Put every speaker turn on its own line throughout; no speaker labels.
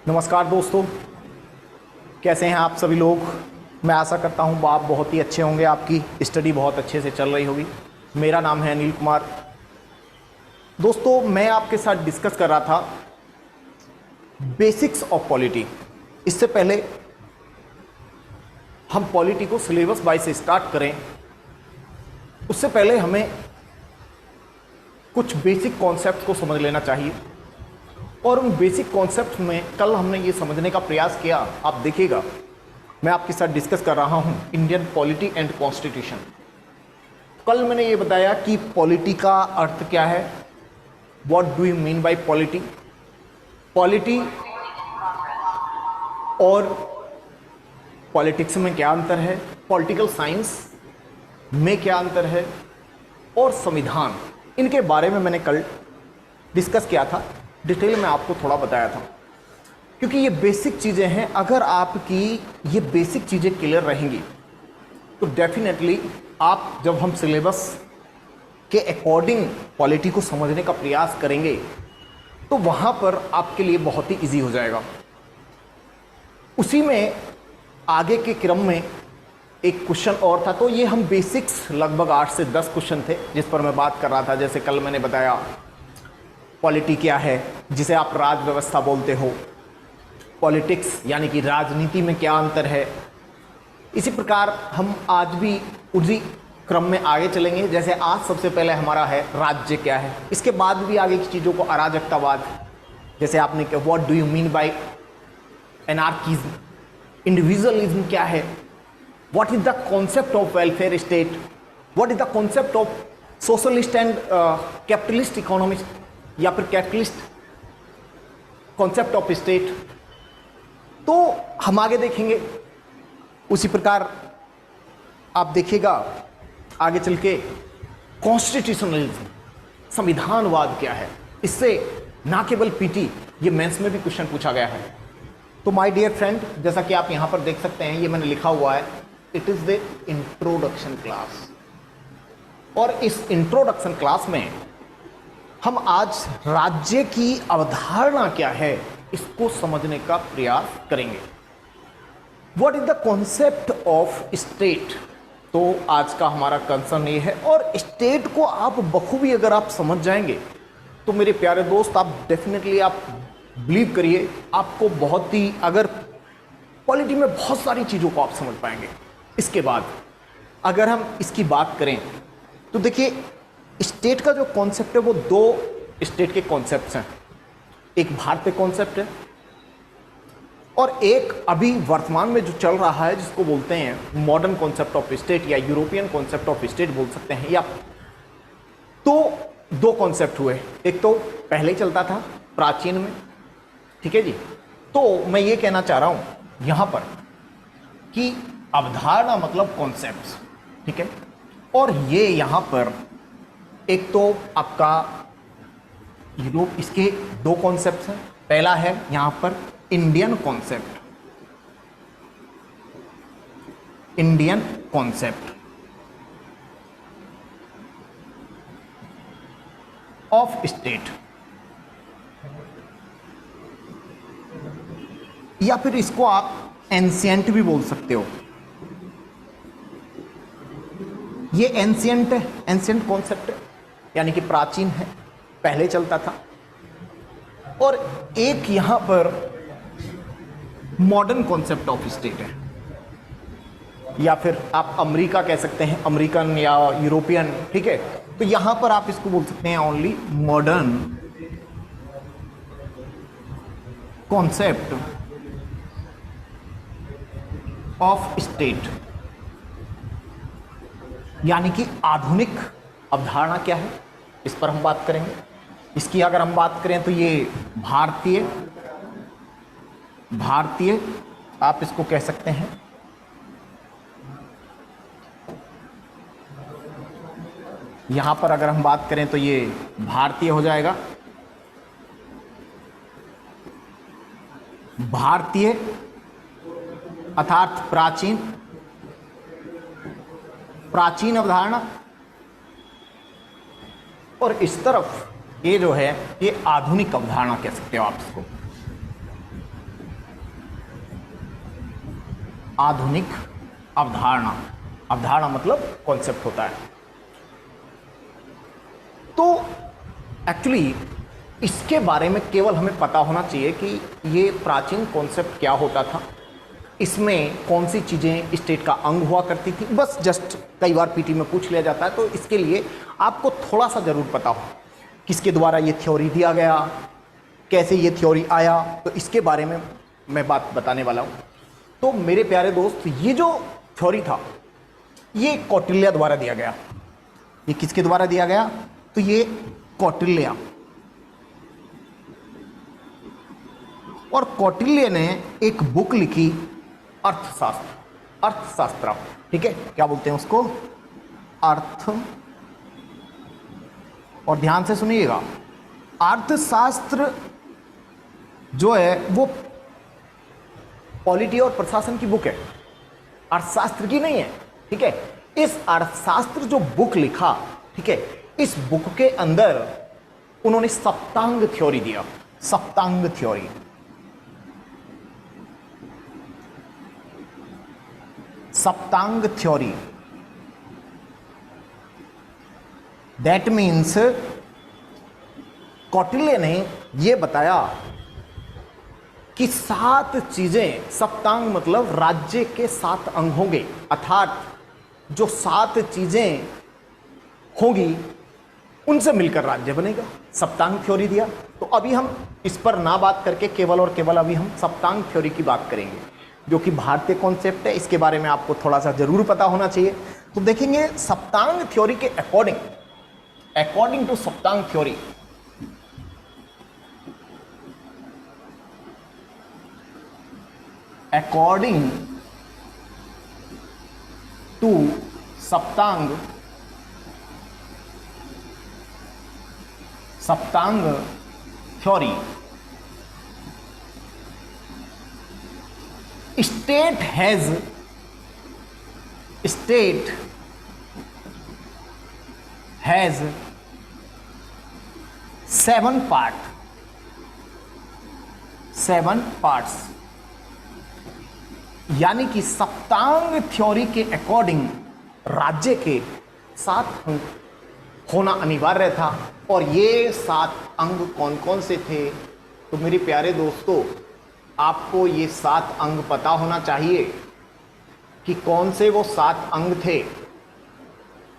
नमस्कार दोस्तों, कैसे हैं आप सभी लोग। मैं आशा करता हूं आप बहुत ही अच्छे होंगे, आपकी स्टडी बहुत अच्छे से चल रही होगी। मेरा नाम है अनिल कुमार। दोस्तों, मैं आपके साथ डिस्कस कर रहा था बेसिक्स ऑफ पॉलिटी। इससे पहले हम पॉलिटी को सिलेबस वाइज से स्टार्ट करें, उससे पहले हमें कुछ बेसिक कॉन्सेप्ट को समझ लेना चाहिए। और उन बेसिक कॉन्सेप्ट में कल हमने ये समझने का प्रयास किया। आप देखिएगा, मैं आपके साथ डिस्कस कर रहा हूं इंडियन पॉलिटी एंड कॉन्स्टिट्यूशन। कल मैंने ये बताया कि पॉलिटी का अर्थ क्या है, what do you mean bye polity, polity और पॉलिटिक्स में क्या अंतर है, पॉलिटिकल साइंस में क्या अंतर है, और संविधान, इनके बारे में मैंने कल डिस्कस किया था। डिटेल में आपको थोड़ा बताया था, क्योंकि ये बेसिक चीज़ें हैं। अगर आपकी ये बेसिक चीज़ें क्लियर रहेंगी तो डेफिनेटली आप, जब हम सिलेबस के अकॉर्डिंग पॉलिटी को समझने का प्रयास करेंगे तो वहाँ पर आपके लिए बहुत ही इजी हो जाएगा। उसी में आगे के क्रम में एक क्वेश्चन और था, तो ये हम बेसिक्स लगभग 8 से 10 क्वेश्चन थे जिस पर मैं बात कर रहा था। जैसे कल मैंने बताया पॉलिटी क्या है, जिसे आप राज व्यवस्था बोलते हो, पॉलिटिक्स यानी कि राजनीति में क्या अंतर है। इसी प्रकार हम आज भी उसी क्रम में आगे चलेंगे। जैसे आज सबसे पहले हमारा है राज्य क्या है, इसके बाद भी आगे की चीज़ों को अराजकतावाद, जैसे आपने कहा what do you mean by anarchism, individualism क्या है, what is the concept of welfare state, what is the concept of socialist and capitalist economist या फिर कैपिटलिस्ट कॉन्सेप्ट ऑफ स्टेट, तो हम आगे देखेंगे। उसी प्रकार आप देखिएगा आगे चल के कॉन्स्टिट्यूशनलिज्म, संविधानवाद क्या है। इससे ना केवल पीटी, ये मेंस में भी क्वेश्चन पूछा गया है। तो माय डियर फ्रेंड, जैसा कि आप यहां पर देख सकते हैं, ये मैंने लिखा हुआ है, it is the introduction class. और इस इंट्रोडक्शन क्लास में हम आज राज्य की अवधारणा क्या है इसको समझने का प्रयास करेंगे। What is the concept of state, तो आज का हमारा कंसर्न ये है। और स्टेट को आप बखूबी अगर आप समझ जाएंगे तो मेरे प्यारे दोस्त, आप डेफिनेटली, आप बिलीव करिए, आपको बहुत ही, अगर पॉलिटी में बहुत सारी चीज़ों को आप समझ पाएंगे। इसके बाद अगर हम इसकी बात करें तो देखिए, स्टेट का जो कॉन्सेप्ट है वो 2 स्टेट के कॉन्सेप्ट्स हैं। एक भारतीय कॉन्सेप्ट है और एक अभी वर्तमान में जो चल रहा है जिसको बोलते हैं मॉडर्न कॉन्सेप्ट ऑफ स्टेट या यूरोपियन कॉन्सेप्ट ऑफ स्टेट बोल सकते हैं। या तो 2 कॉन्सेप्ट हुए, एक तो पहले चलता था प्राचीन में, ठीक है जी। तो मैं ये कहना चाह रहा हूं यहां पर कि अवधारणा मतलब कॉन्सेप्ट, ठीक है। और ये यहां पर एक तो आपका यूरोप, इसके 2 कॉन्सेप्ट हैं। पहला है यहां पर Indian concept, Indian concept of state, या फिर इसको आप एंशिएंट भी बोल सकते हो। ये एंशिएंट है, एंशिएंट कॉन्सेप्ट है, यानी कि प्राचीन है, पहले चलता था। और एक यहां पर मॉडर्न कॉन्सेप्ट ऑफ स्टेट है, या फिर आप अमेरिका कह सकते हैं, अमेरिकन या यूरोपियन, ठीक है। तो यहां पर आप इसको बोल सकते हैं only modern concept of state, यानी कि आधुनिक अवधारणा क्या है, इस पर हम बात करेंगे। इसकी अगर हम बात करें तो ये भारतीय आप इसको कह सकते हैं। यहां पर अगर हम बात करें तो ये भारतीय हो जाएगा। भारतीय अर्थात प्राचीन, प्राचीन अवधारणा। और इस तरफ ये जो है ये आधुनिक अवधारणा कह सकते हो आप इसको, आधुनिक अवधारणा। अवधारणा मतलब कॉन्सेप्ट होता है। तो एक्चुअली इसके बारे में केवल हमें पता होना चाहिए कि ये प्राचीन कॉन्सेप्ट क्या होता था, इसमें कौन सी चीज़ें स्टेट का अंग हुआ करती थी, बस जस्ट कई बार पीटी में पूछ लिया जाता है। तो इसके लिए आपको थोड़ा सा ज़रूर पता हो किसके द्वारा ये थ्योरी दिया गया, कैसे ये थ्योरी आया, तो इसके बारे में मैं बात बताने वाला हूँ। तो मेरे प्यारे दोस्त, ये जो थ्योरी था ये कौटिल्य द्वारा दिया गया। ये किसके द्वारा दिया गया? तो ये कौटिल्य, और कौटिल्य ने एक बुक लिखी अर्थशास्त्र, अर्थशास्त्र, ठीक है, क्या बोलते हैं उसको? अर्थ। और ध्यान से सुनिएगा, अर्थशास्त्र जो है वो पॉलिटी और प्रशासन की बुक है, अर्थशास्त्र की नहीं है, ठीक है। इस अर्थशास्त्र जो बुक लिखा, ठीक है, इस बुक के अंदर उन्होंने सप्तांग थ्योरी दिया, Saptanga theory. Saptanga theory, that means Kautilya ने यह बताया कि 7 चीजें, सप्तांग मतलब राज्य के 7 अंग होंगे, अर्थात जो 7 चीजें होंगी उनसे मिलकर राज्य बनेगा। सप्तांग थ्योरी दिया। तो अभी हम इस पर ना बात करके केवल और केवल अभी हम सप्तांग थ्योरी की बात करेंगे, जो कि भारतीय कॉन्सेप्ट है। इसके बारे में आपको थोड़ा सा जरूर पता होना चाहिए। तो देखेंगे सप्तांग थ्योरी के according, according to Saptanga theory, according to Saptanga, Saptanga theory, state has 7 parts, यानी कि सप्तांग थ्योरी के अकॉर्डिंग राज्य के 7 अंग होना अनिवार्य था। और ये 7 अंग कौन कौन से थे? तो मेरे प्यारे दोस्तों, आपको ये 7 अंग पता होना चाहिए कि कौन से वो 7 अंग थे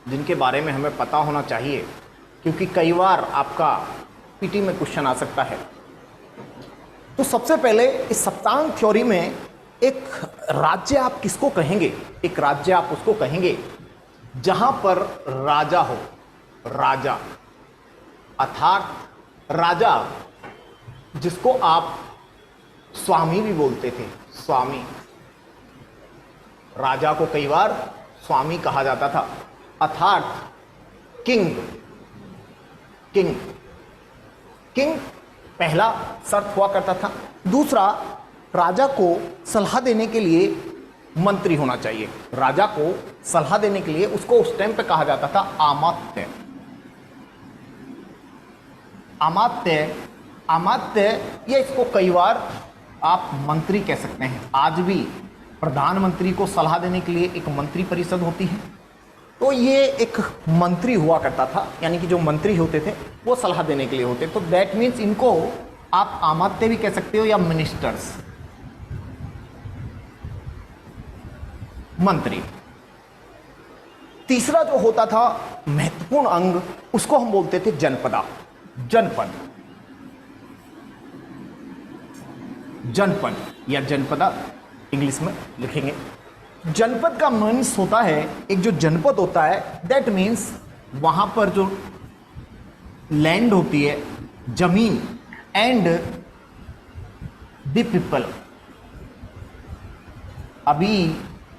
जिनके बारे में हमें पता होना चाहिए, क्योंकि कई बार आपका पीटी में क्वेश्चन आ सकता है। तो सबसे पहले इस सप्तांग थ्योरी में एक राज्य आप किसको कहेंगे? एक राज्य आप उसको कहेंगे जहां पर राजा हो, राजा, अर्थात राजा जिसको आप स्वामी भी बोलते थे, स्वामी। राजा को कई बार स्वामी कहा जाता था, अर्थात किंग, किंग, किंग पहला शर्त हुआ करता था। दूसरा, राजा को सलाह देने के लिए मंत्री होना चाहिए। राजा को सलाह देने के लिए उसको उस टाइम पे कहा जाता था अमात्य, अमात्य, अमात्य, या इसको कई बार आप मंत्री कह सकते हैं। आज भी प्रधानमंत्री को सलाह देने के लिए एक मंत्री परिषद होती है, तो ये एक मंत्री हुआ करता था, यानी कि जो मंत्री होते थे वो सलाह देने के लिए होते। तो दैट मीन्स इनको आप अमात्य भी कह सकते हो या मिनिस्टर्स, मंत्री। तीसरा जो होता था महत्वपूर्ण अंग, उसको हम बोलते थे जनपदा, जनपद, जनपद या जनपदा इंग्लिश में लिखेंगे। जनपद का मीन्स होता है, एक जो जनपद होता है दैट मीन्स वहां पर जो लैंड होती है, जमीन, एंड द पीपल। अभी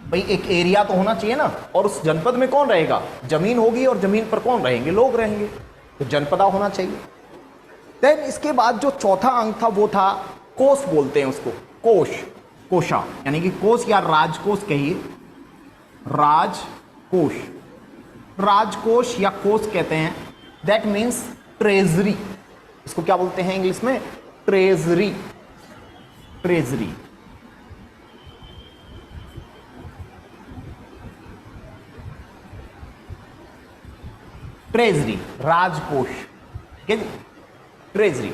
भाई एक एरिया तो होना चाहिए ना, और उस जनपद में कौन रहेगा? जमीन होगी, और जमीन पर कौन रहेंगे? लोग रहेंगे। तो जनपदा होना चाहिए। देन इसके बाद जो चौथा अंग था वो था कोष, बोलते हैं उसको कोष, कोषा, यानी कि कोष या राजकोष कहिए, राजकोष, राजकोष या कोष कहते हैं। दैट मीन्स ट्रेजरी, इसको क्या बोलते हैं इंग्लिश में? ट्रेजरी। ट्रेजरी ट्रेजरी राजकोष, ठीक है जी। ट्रेजरी,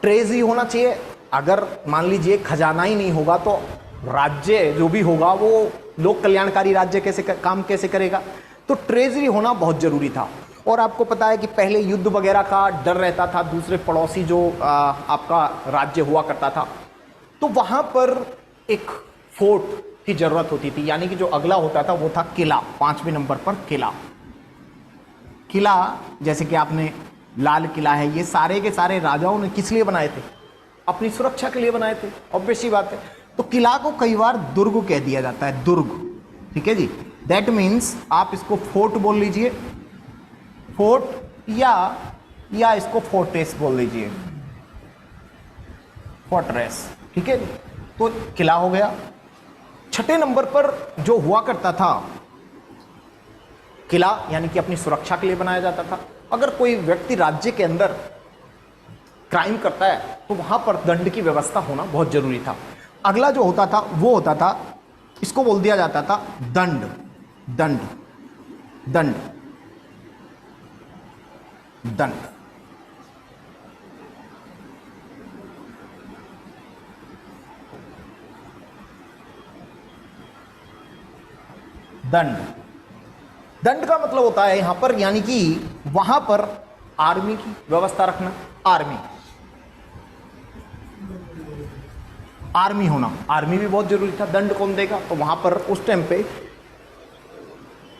ट्रेजरी होना चाहिए। अगर मान लीजिए खजाना ही नहीं होगा तो राज्य जो भी होगा वो लोक कल्याणकारी राज्य काम कैसे करेगा? तो ट्रेजरी होना बहुत जरूरी था। और आपको पता है कि पहले युद्ध वगैरह का डर रहता था, दूसरे पड़ोसी जो आपका राज्य हुआ करता था, तो वहां पर एक फोर्ट की जरूरत होती थी, यानी कि जो अगला होता था वो था किला। 5वें नंबर पर किला। किला जैसे कि आपने लाल किला है, ये सारे के सारे राजाओं ने किस लिए बनाए थे? अपनी सुरक्षा के लिए बनाए थे, ऑब्वियस सी बात है। तो किला को कई बार दुर्ग कह दिया जाता है, दुर्ग, ठीक है जी। दैट मीन्स आप इसको फोर्ट बोल लीजिए, फोर्ट, या इसको फोर्ट्रेस बोल लीजिए, फोर्ट्रेस, ठीक है। तो किला हो गया। 6ठे नंबर पर जो हुआ करता था किला, यानी कि अपनी सुरक्षा के लिए बनाया जाता था। अगर कोई व्यक्ति राज्य के अंदर क्राइम करता है तो वहां पर दंड की व्यवस्था होना बहुत जरूरी था। अगला जो होता था वो होता था, इसको बोल दिया जाता था दंड। दंड दंड दंड दंड दंड का मतलब होता है यहां पर, यानी कि वहां पर आर्मी की व्यवस्था रखना। आर्मी होना, आर्मी भी बहुत जरूरी था। दंड कौन देगा? तो वहां पर उस टाइम पे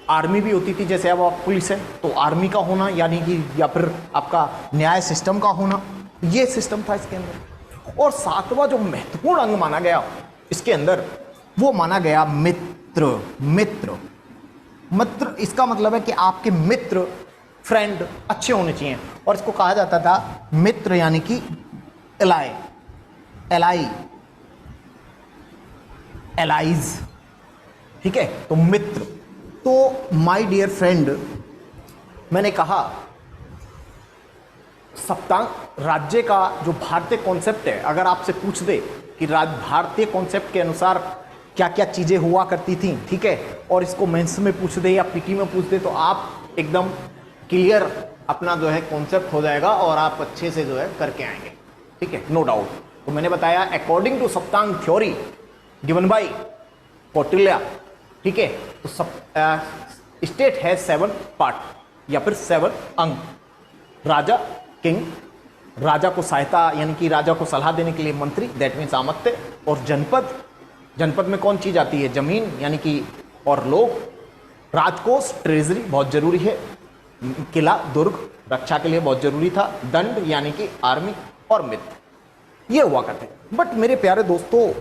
आर्मी भी होती थी। जैसे अब आप पुलिस है तो आर्मी का होना, यानी कि या फिर आपका न्याय सिस्टम का होना, ये सिस्टम था इसके अंदर। और 7वां जो महत्वपूर्ण अंग माना गया इसके अंदर, वो माना गया मित्र। मित्र मित्र इसका मतलब है कि आपके मित्र, फ्रेंड अच्छे होने चाहिए। और इसको कहा जाता था मित्र, यानी कि एलाई, एलाई, एलाइज, ठीक है। तो मित्र, तो माय डियर फ्रेंड, मैंने कहा सप्तांग राज्य का जो भारतीय कॉन्सेप्ट है, अगर आपसे पूछ दे कि भारतीय कॉन्सेप्ट के अनुसार क्या क्या चीजें हुआ करती थी, ठीक है, और इसको मेंस में पूछ दे या पीटी में पूछ दे, तो आप एकदम क्लियर अपना जो है कॉन्सेप्ट हो जाएगा और आप अच्छे से जो है करके आएंगे, ठीक है, नो डाउट। तो मैंने बताया according to Saptanga theory given by Kautilya, ठीक है, तो स्टेट है 7 पार्ट या फिर 7 अंग। राजा, किंग, राजा को सहायता यानी कि राजा को सलाह देने के लिए मंत्री, दैट मीन्स आमत्य, और जनपद, जनपद में कौन चीज आती है? जमीन, यानी कि, और लोग, राजकोष, ट्रेजरी बहुत जरूरी है, किला, दुर्ग रक्षा के लिए बहुत जरूरी था, दंड यानी कि आर्मी, और मित्र, ये हुआ करते। बट मेरे प्यारे दोस्तों,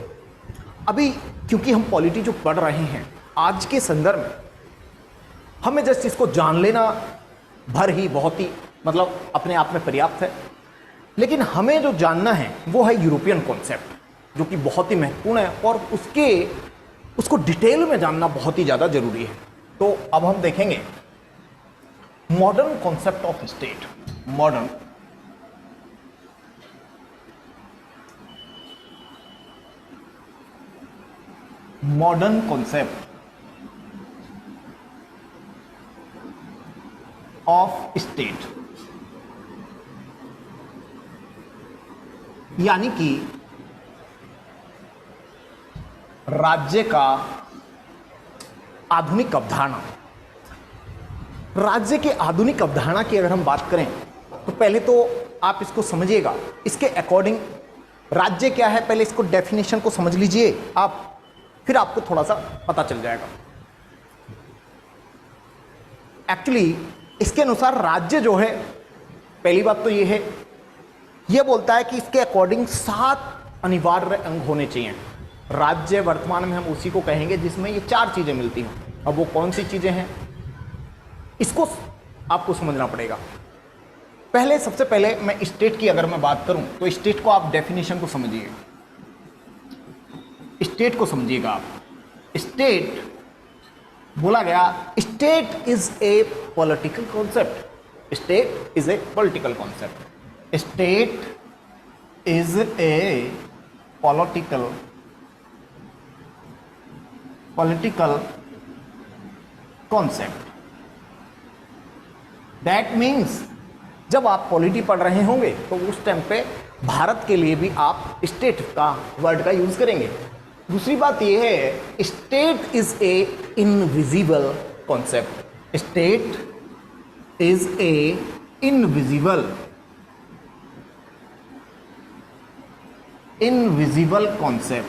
अभी क्योंकि हम पॉलिटी जो पढ़ रहे हैं आज के संदर्भ में, हमें जस्ट इसको जान लेना भर ही बहुत ही मतलब अपने आप में पर्याप्त है। लेकिन हमें जो जानना है वो है यूरोपियन कॉन्सेप्ट, जो कि बहुत ही महत्वपूर्ण है और उसको डिटेल में जानना बहुत ही ज़्यादा जरूरी है। तो अब हम देखेंगे modern concept of state. Modern concept of state, यानी कि राज्य का आधुनिक अवधारणा। राज्य के आधुनिक अवधारणा की अगर हम बात करें तो पहले तो आप इसको समझिएगा, इसके अकॉर्डिंग राज्य क्या है, पहले इसको डेफिनेशन को समझ लीजिए आप, फिर आपको थोड़ा सा पता चल जाएगा। एक्चुअली इसके अनुसार राज्य जो है, पहली बात तो ये है, ये बोलता है कि इसके अकॉर्डिंग 7 अनिवार्य अंग होने चाहिए। राज्य वर्तमान में हम उसी को कहेंगे जिसमें ये 4 चीजें मिलती हैं। अब वो कौन सी चीजें हैं इसको आपको समझना पड़ेगा। पहले, सबसे पहले मैं स्टेट की अगर मैं बात करूं तो स्टेट को आप डेफिनेशन को समझिए, स्टेट को समझिएगा आप। स्टेट बोला गया, state is a political concept, state is a political concept. State is a political concept. That means जब आप पॉलिटी पढ़ रहे होंगे तो उस टाइम पे भारत के लिए भी आप स्टेट का वर्ड का यूज करेंगे। दूसरी बात यह है, state is a invisible concept. State is a invisible concept.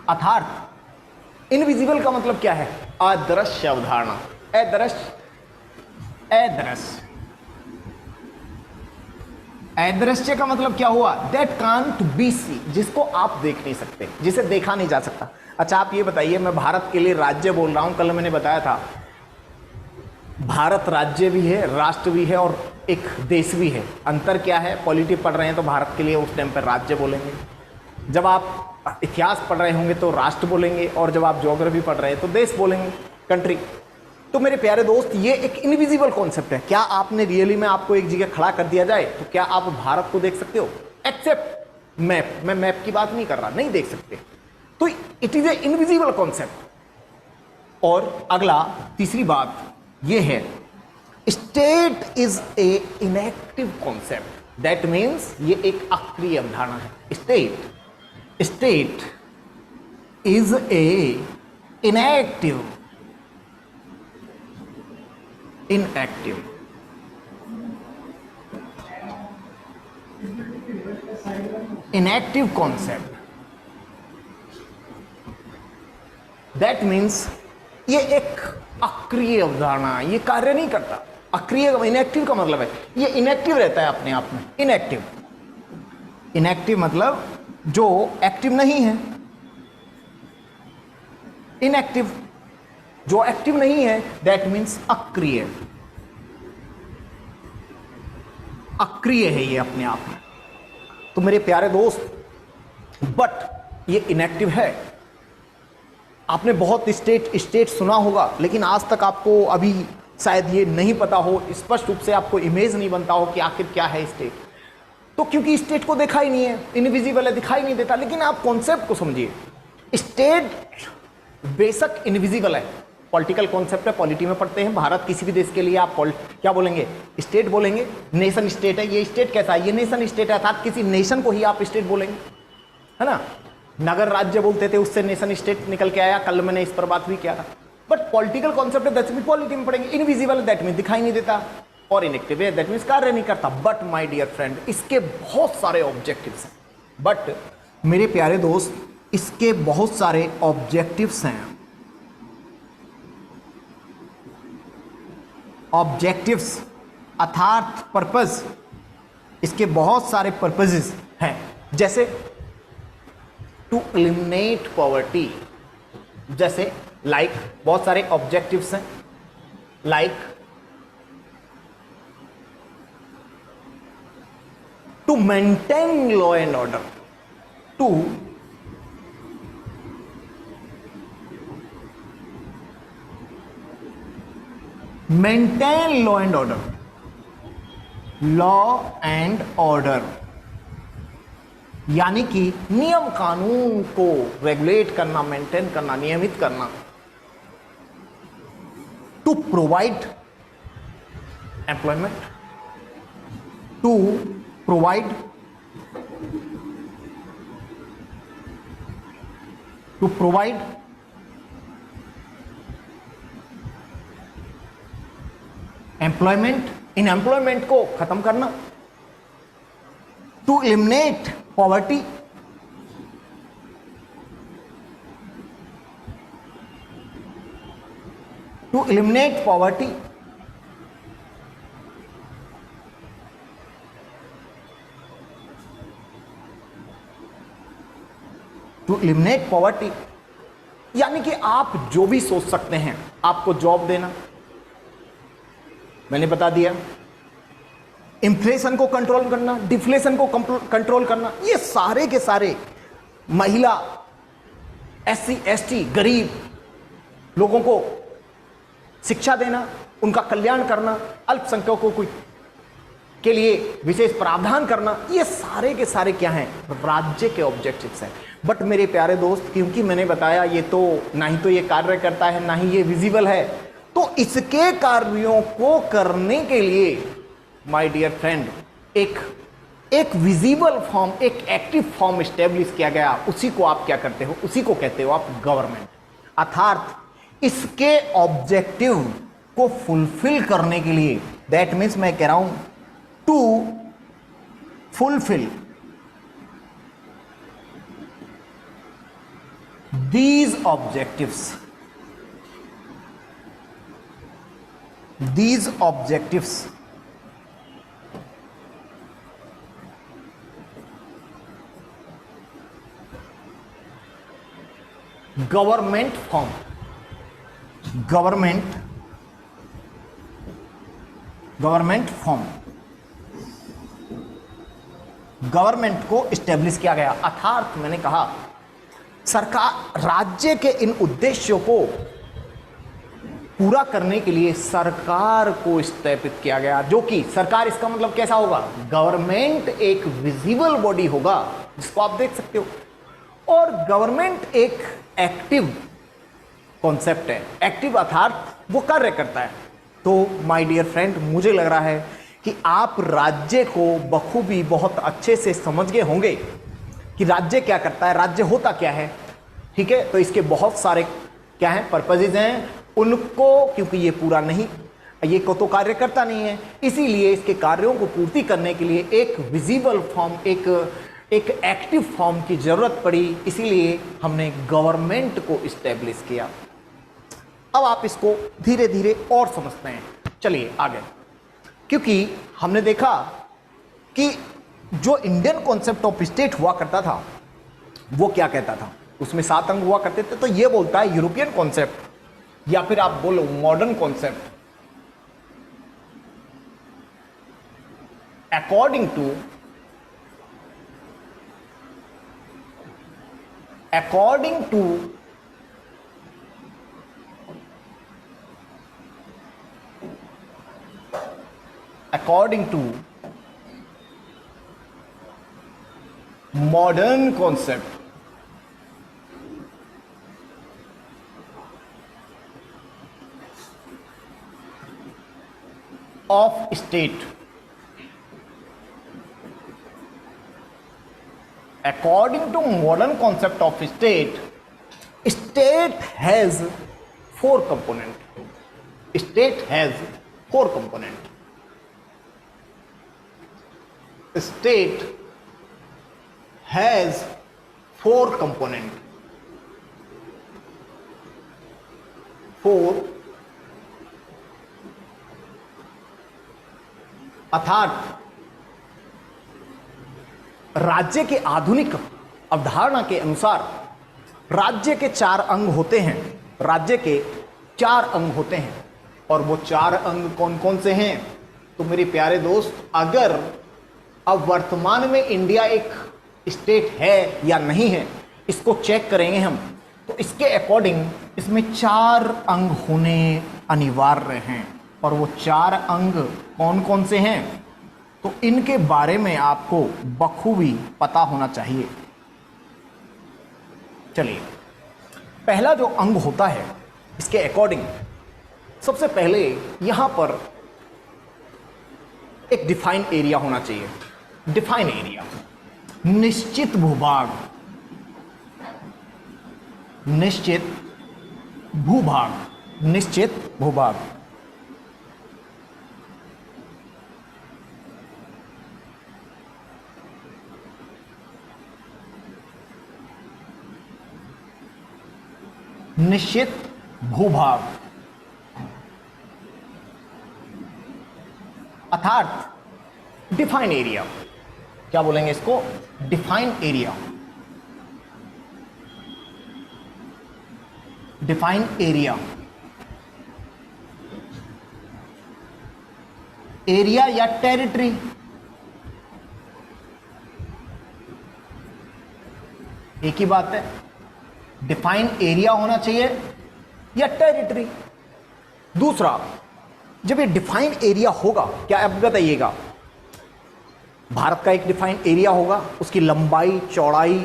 अर्थात इनविजिबल का मतलब क्या है? अदृश्य अवधारणा। अदृश्य का मतलब क्या हुआ? दैट कांट बी सी, जिसको आप देख नहीं सकते, जिसे देखा नहीं जा सकता। अच्छा आप ये बताइए, मैं भारत के लिए राज्य बोल रहा हूं, कल मैंने बताया था भारत राज्य भी है, राष्ट्र भी है और एक देश भी है। अंतर क्या है? पॉलिटी पढ़ रहे हैं तो भारत के लिए उस टाइम पर राज्य बोलेंगे, जब आप इतिहास पढ़ रहे होंगे तो राष्ट्र बोलेंगे, और जब आप ज्योग्राफी पढ़ रहे हैं तो देश बोलेंगे, कंट्री। तो मेरे प्यारे दोस्त, ये एक इनविजिबल कॉन्सेप्ट है। क्या आपने रियली में आपको एक जगह खड़ा कर दिया जाए तो क्या आप भारत को देख सकते हो? एक्सेप्ट मैप, मैं मैप की बात नहीं कर रहा, नहीं देख सकते। तो it is a invisible concept. और अगला तीसरी बात ये है, state is a inactive concept. That means ये एक अक्रिय अवधारणा है। State is a inactive concept. That means ये एक अक्रिय अवधारणा, ये कार्य नहीं करता। अक्रिय, इनएक्टिव का मतलब है ये इनएक्टिव रहता है अपने आप में। इनएक्टिव मतलब जो एक्टिव नहीं है। इनएक्टिव जो एक्टिव नहीं है, दैट मीन्स अक्रिय। अक्रिय है ये अपने आप में। तो मेरे प्यारे दोस्त, बट ये इनएक्टिव है। आपने बहुत स्टेट सुना होगा, लेकिन आज तक आपको अभी शायद ये नहीं पता हो, स्पष्ट रूप से आपको इमेज नहीं बनता हो कि आखिर क्या है स्टेट। तो क्योंकि स्टेट को देखा ही नहीं है, इनविजिबल है, दिखाई नहीं देता। लेकिन आप कॉन्सेप्ट को समझिए, स्टेट बेशक इनविजिबल है, पॉलिटिकल कॉन्सेप्ट है, पॉलिटी में पढ़ते हैं। भारत किसी भी देश के लिए आप क्या बोलेंगे? स्टेट बोलेंगे। नेशन स्टेट है, ये स्टेट कैसा है? ये नेशन स्टेट है, अर्थात किसी नेशन को ही आप स्टेट बोलेंगे, है ना। नगर राज्य बोलते थे, उससे नेशन स्टेट निकल के आया, कल मैंने इस पर बात भी किया था। बट पॉलिटिकल कॉन्सेप्ट है, दैट मींस पॉलिटी में पढ़ेंगे। इनविजिबल है, दैट मींस दिखाई नहीं देता, और इनएक्टिव है, दैट मींस कार्य नहीं करता। बट माय डियर फ्रेंड, इसके बहुत सारे ऑब्जेक्टिव्स हैं। बट मेरे प्यारे दोस्त, इसके बहुत सारे ऑब्जेक्टिव्स हैं। ऑब्जेक्टिव्स अर्थात पर्पस, इसके बहुत सारे पर्पसेस हैं। जैसे टू एलिमिनेट पॉवर्टी, जैसे लाइक बहुत सारे ऑब्जेक्टिव्स हैं। Like to maintain law and order, to maintain law and order, law and order यानी कि नियम कानून को रेगुलेट करना, मेंटेन करना, नियमित करना। To provide employment, to provide employment, unemployment को खत्म करना। To eliminate poverty, to eliminate poverty, to eliminate poverty यानी कि आप जो भी सोच सकते हैं, आपको जॉब देना, मैंने बता दिया। इन्फ्लेशन को कंट्रोल करना, डिफ्लेशन को कंट्रोल करना, ये सारे के सारे महिला, SC ST, गरीब लोगों को शिक्षा देना, उनका कल्याण करना, अल्पसंख्यकों को के लिए विशेष प्रावधान करना, ये सारे के सारे क्या हैं, राज्य के ऑब्जेक्टिव्स हैं। बट मेरे प्यारे दोस्त, क्योंकि मैंने बताया ये तो ना ही तो ये कार्य करता है, ना ही ये विजिबल है, तो इसके कार्यों को करने के लिए माय डियर फ्रेंड एक विजिबल फॉर्म, एक एक्टिव फॉर्म स्टेब्लिश किया गया। उसी को आप क्या करते हो, उसी को कहते हो आप गवर्नमेंट। अर्थात इसके ऑब्जेक्टिव को फुलफिल करने के लिए, दैट मीन्स मैं कह रहा हूं to fulfil these objectives, government form, government को स्टेब्लिश किया गया। अर्थात मैंने कहा सरकार, राज्य के इन उद्देश्यों को पूरा करने के लिए सरकार को स्थापित किया गया, जो कि सरकार, इसका मतलब कैसा होगा, गवर्नमेंट एक विजिबल बॉडी होगा जिसको आप देख सकते हो, और गवर्नमेंट एक एक्टिव कॉन्सेप्ट है। एक्टिव अर्थात वो कार्य करता है। तो माय डियर फ्रेंड, मुझे लग रहा है कि आप राज्य को बखूबी बहुत अच्छे से समझ गए होंगे कि राज्य क्या करता है, राज्य होता क्या है। ठीक है, तो इसके बहुत सारे क्या हैं, पर्पजेज हैं। उनको, क्योंकि ये पूरा नहीं, ये को तो कार्य करता नहीं है, इसीलिए इसके कार्यों को पूर्ति करने के लिए एक विजिबल फॉर्म, एक एक्टिव फॉर्म की जरूरत पड़ी। इसीलिए हमने गवर्नमेंट को इस्टेब्लिश किया। अब आप इसको धीरे धीरे और समझते हैं। चलिए आगे, क्योंकि हमने देखा कि जो इंडियन कॉन्सेप्ट ऑफ स्टेट हुआ करता था वो क्या कहता था, उसमें 7 अंग हुआ करते थे। तो ये बोलता है यूरोपियन कॉन्सेप्ट, या फिर आप बोलो modern concept, according to modern concept of state, according to modern concept of state, state has 4 components. State has 4 components. State has 4 components. 4 अर्थात राज्य के आधुनिक अवधारणा के अनुसार राज्य के 4 अंग होते हैं। राज्य के 4 अंग होते हैं, और वो 4 अंग कौन कौन से हैं? तो मेरे प्यारे दोस्त, अगर अब वर्तमान में इंडिया एक स्टेट है या नहीं है, इसको चेक करेंगे हम, तो इसके अकॉर्डिंग इसमें 4 अंग होने अनिवार्य हैं। और वो 4 अंग कौन कौन से हैं, तो इनके बारे में आपको बखूबी पता होना चाहिए। चलिए, पहला जो अंग होता है इसके अकॉर्डिंग, सबसे पहले यहां पर एक डिफाइन एरिया होना चाहिए। डिफाइन एरिया, निश्चित भूभाग, निश्चित भूभाग, निश्चित भूभाग। निश्चित भूभाग अर्थात डिफाइन एरिया। क्या बोलेंगे इसको? Define area. Define area, area या टेरिटरी, एक ही बात है। डिफाइन एरिया होना चाहिए या टेरिटरी। दूसरा, जब ये डिफाइंड एरिया होगा, क्या आप बताइएगा, भारत का एक डिफाइंड एरिया होगा, उसकी लंबाई चौड़ाई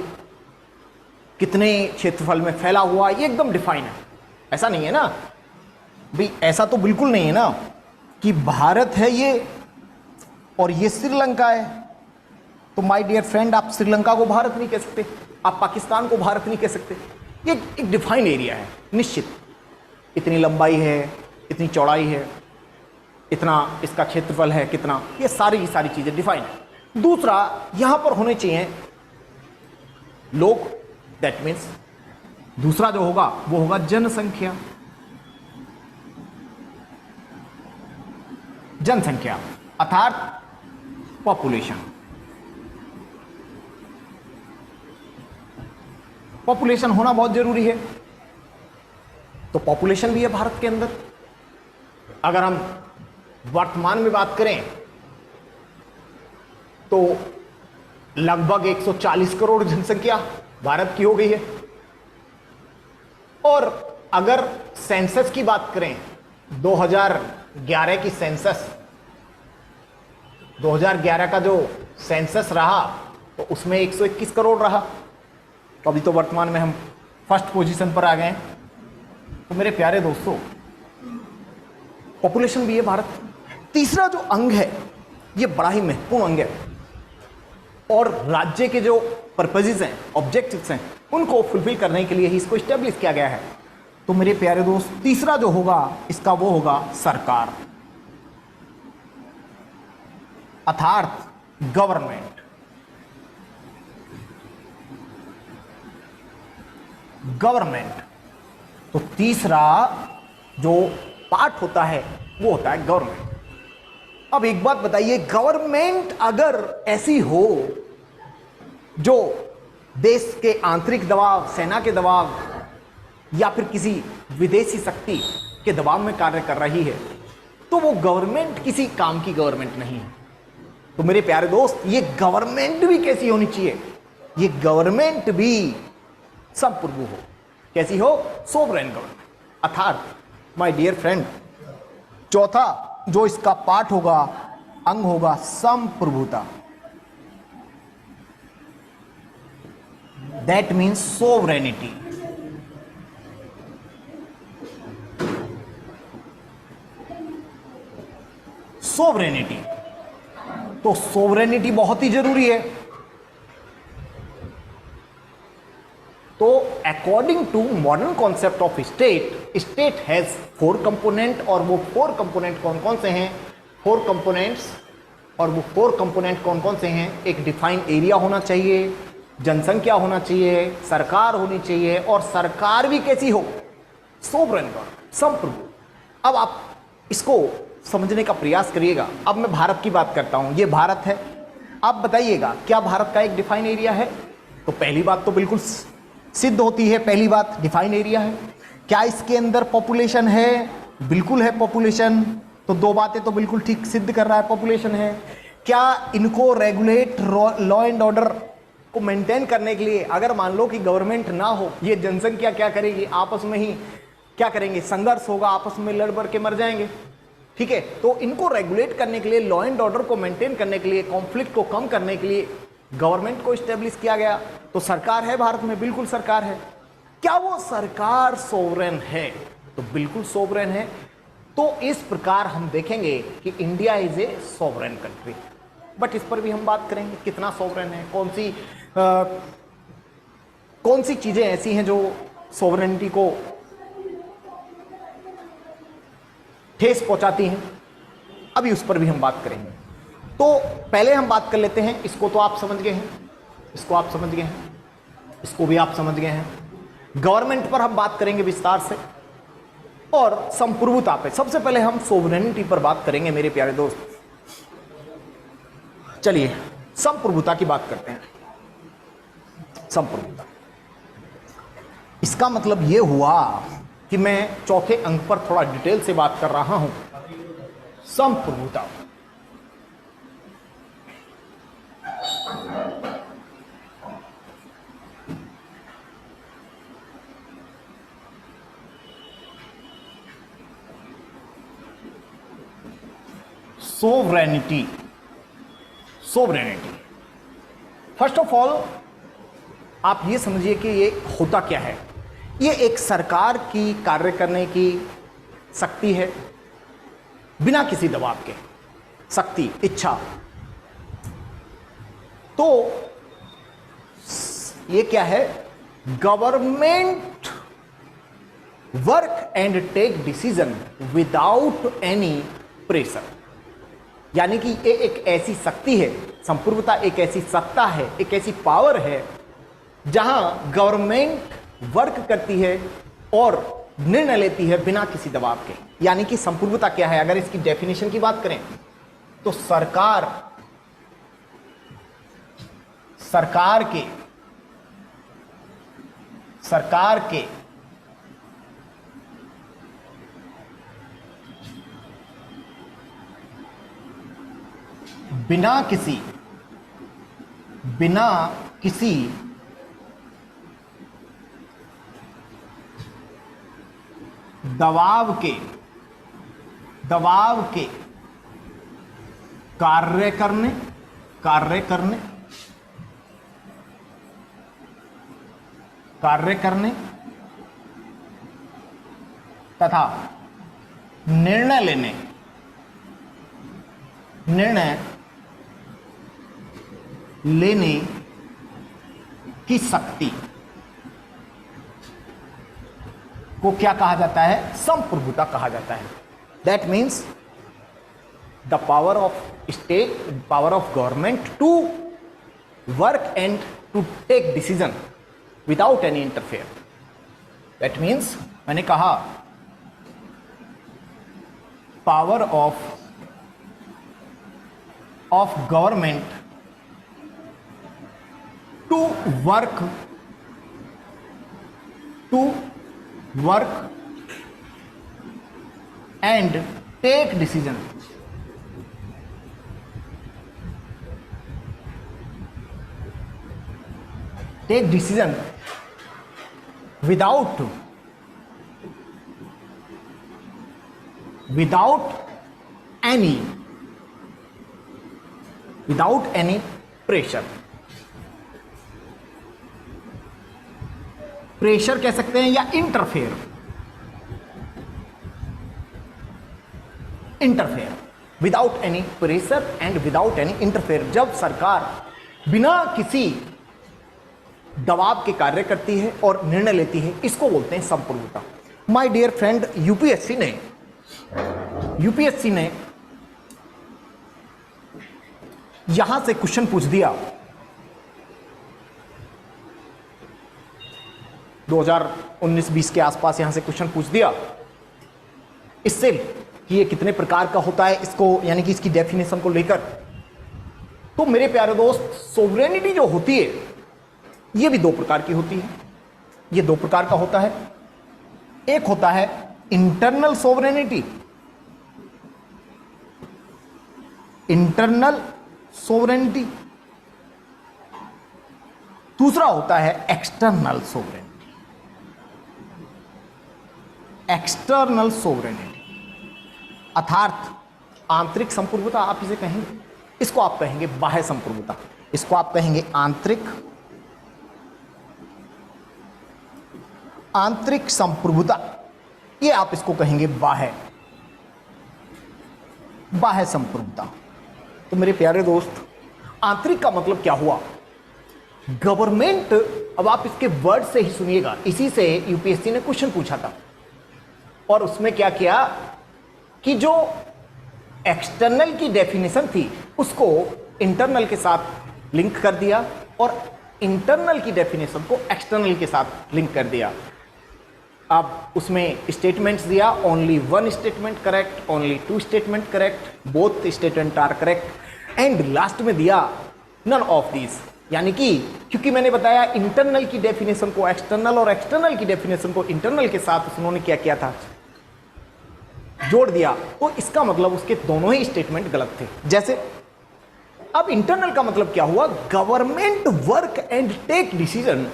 कितने क्षेत्रफल में फैला हुआ, ये एकदम डिफाइन है। ऐसा नहीं है ना भाई, ऐसा तो बिल्कुल नहीं है ना कि भारत है ये और ये श्रीलंका है। तो माय डियर फ्रेंड, आप श्रीलंका को भारत नहीं कह सकते, आप पाकिस्तान को भारत नहीं कह सकते। ये एक डिफाइंड एरिया है, निश्चित इतनी लंबाई है, इतनी चौड़ाई है, इतना इसका क्षेत्रफल है, कितना, ये सारी की सारी चीजें डिफाइन है। दूसरा, यहां पर होने चाहिए लोग, दैट मीन्स दूसरा जो होगा वो होगा जनसंख्या। जनसंख्या अर्थात पॉपुलेशन। पॉपुलेशन होना बहुत जरूरी है। तो पॉपुलेशन भी है भारत के अंदर। अगर हम वर्तमान में बात करें तो लगभग 140 करोड़ जनसंख्या भारत की हो गई है। और अगर सेंसस की बात करें, 2011 की सेंसस, 2011 का जो सेंसस रहा तो उसमें 121 करोड़ रहा। तो अभी तो वर्तमान में हम फर्स्ट पोजीशन पर आ गए हैं। तो मेरे प्यारे दोस्तों, पॉपुलेशन भी है भारत। तीसरा जो अंग है ये बड़ा ही महत्वपूर्ण अंग है और राज्य के जो पर्पजेस हैं, ऑब्जेक्टिव्स हैं, उनको फुलफिल करने के लिए ही इसको स्टैब्लिश किया गया है। तो मेरे प्यारे दोस्त, तीसरा जो होगा इसका वो होगा सरकार, अर्थात गवर्नमेंट। गवर्नमेंट, तो तीसरा जो पार्ट होता है वो होता है गवर्नमेंट। अब एक बात बताइए, गवर्नमेंट अगर ऐसी हो जो देश के आंतरिक दबाव, सेना के दबाव या फिर किसी विदेशी शक्ति के दबाव में कार्य कर रही है, तो वो गवर्नमेंट किसी काम की गवर्नमेंट नहीं है। तो मेरे प्यारे दोस्त, ये गवर्नमेंट भी कैसी होनी चाहिए? ये गवर्नमेंट भी संप्रभु हो। कैसी हो? Sovereign government. अर्थात माय डियर फ्रेंड, चौथा जो इसका पार्ट होगा, अंग होगा, संप्रभुता। That means sovereignty. सोवरेनिटी, तो सोवरेनिटी बहुत ही जरूरी है। तो according to modern concept of state, state has 4 component, और वो 4 कंपोनेंट कौन कौन से हैं? 4 कंपोनेंट्स, और वो 4 कंपोनेंट कौन कौन से हैं? एक डिफाइंड एरिया होना चाहिए, जनसंख्या होना चाहिए, सरकार होनी चाहिए, और सरकार भी कैसी हो? सोवरेन गवर्नमेंट, संप्रभु। अब आप इसको समझने का प्रयास करिएगा। अब मैं भारत की बात करता हूं, ये भारत है। आप बताइएगा, क्या भारत का एक डिफाइंड एरिया है? तो पहली बात तो बिल्कुल सिद्ध होती है, पहली बात डिफाइंड एरिया है। क्या इसके अंदर पॉपुलेशन है? बिल्कुल है पॉपुलेशन। तो 2 बातें तो बिल्कुल ठीक सिद्ध कर रहा है, पॉपुलेशन है। क्या इनको रेगुलेट, लॉ एंड ऑर्डर को मेंटेन करने के लिए, अगर मान लो कि गवर्नमेंट ना हो, ये जनसंख्या क्या करेगी? आपस में ही क्या करेंगे? संघर्ष होगा, आपस में लड़ बढ़ के मर जाएंगे। ठीक है, तो इनको रेगुलेट करने के लिए, लॉ एंड ऑर्डर को मेंटेन करने के लिए, कॉन्फ्लिक्ट को कम करने के लिए गवर्नमेंट को स्टेब्लिश किया गया। तो सरकार है भारत में, बिल्कुल सरकार है। क्या वो सरकार सोवरेन है? तो बिल्कुल सोवरेन है। तो इस प्रकार हम देखेंगे कि India is A sovereign country. But इस पर भी हम बात करेंगे, कितना सोवरेन है, कौन सी चीजें ऐसी हैं जो सोवरेनिटी को ठेस पहुंचाती हैं, अभी उस पर भी हम बात करेंगे। तो पहले हम बात कर लेते हैं, इसको तो आप समझ गए हैं, इसको आप समझ गए हैं, इसको भी आप समझ गए हैं। गवर्नमेंट पर हम बात करेंगे विस्तार से, और संप्रभुता पे सबसे पहले हम सोवरेनिटी पर बात करेंगे मेरे प्यारे दोस्त। चलिए संप्रभुता की बात करते हैं। संप्रभुता, इसका मतलब यह हुआ कि मैं चौथे अंक पर थोड़ा डिटेल से बात कर रहा हूं। संप्रभुता, sovereignty. Sovereignty, first of all आप ये समझिए कि ये होता क्या है। ये एक सरकार की कार्य करने की शक्ति है बिना किसी दबाव के, शक्ति, इच्छा। तो ये क्या है, government work and take decision without any pressure. यानी कि ये एक ऐसी शक्ति है, संपूर्णता एक ऐसी सत्ता है, एक ऐसी पावर है जहां गवर्नमेंट वर्क करती है और निर्णय लेती है बिना किसी दबाव के। यानी कि संपूर्णता क्या है, अगर इसकी डेफिनेशन की बात करें तो सरकार के बिना किसी दबाव के कार्य करने तथा निर्णय लेने की शक्ति को क्या कहा जाता है, संप्रभुता कहा जाता है। That means the power of state, power of government to work and to take decision without any interfere. That means मैंने कहा power of government to work and take decision without any pressure कह सकते हैं, या interfere without any pressure and without any interfere. जब सरकार बिना किसी दबाव के कार्य करती है और निर्णय लेती है, इसको बोलते हैं संप्रभुता। माय डियर फ्रेंड, यूपीएससी ने यहां से क्वेश्चन पूछ दिया 2019-20 के आसपास, यहां से क्वेश्चन पूछ दिया इससे कि ये कितने प्रकार का होता है, इसको यानी कि इसकी डेफिनेशन को लेकर। तो मेरे प्यारे दोस्त, सोवरेनिटी जो होती है ये भी दो प्रकार की होती है। ये दो प्रकार का होता है। एक होता है इंटरनल सोवरेनिटी, दूसरा होता है एक्सटर्नल सोवरेनिटी, अर्थात आंतरिक संप्रभुता आप इसे कहेंगे, इसको आप कहेंगे बाह्य संप्रभुता, इसको आप कहेंगे आंतरिक संप्रभुता, ये आप इसको कहेंगे बाह्य संप्रभुता। तो मेरे प्यारे दोस्त, आंतरिक का मतलब क्या हुआ, गवर्नमेंट। अब आप इसके वर्ड से ही सुनिएगा, इसी से यूपीएससी ने क्वेश्चन पूछा था और उसमें क्या किया कि जो एक्सटर्नल की डेफिनेशन थी उसको इंटरनल के साथ लिंक कर दिया और इंटरनल की डेफिनेशन को एक्सटर्नल के साथ लिंक कर दिया। अब उसमें स्टेटमेंट्स दिया, only one statement correct, only two statement correct, both statement are correct, and last में दिया नन ऑफ दीज। यानी कि क्योंकि मैंने बताया इंटरनल की डेफिनेशन को एक्सटर्नल और एक्सटर्नल की डेफिनेशन को इंटरनल के साथ उन्होंने क्या किया था, जोड़ दिया, तो इसका मतलब उसके दोनों ही स्टेटमेंट गलत थे। जैसे अब इंटरनल का मतलब क्या हुआ, government work and take decision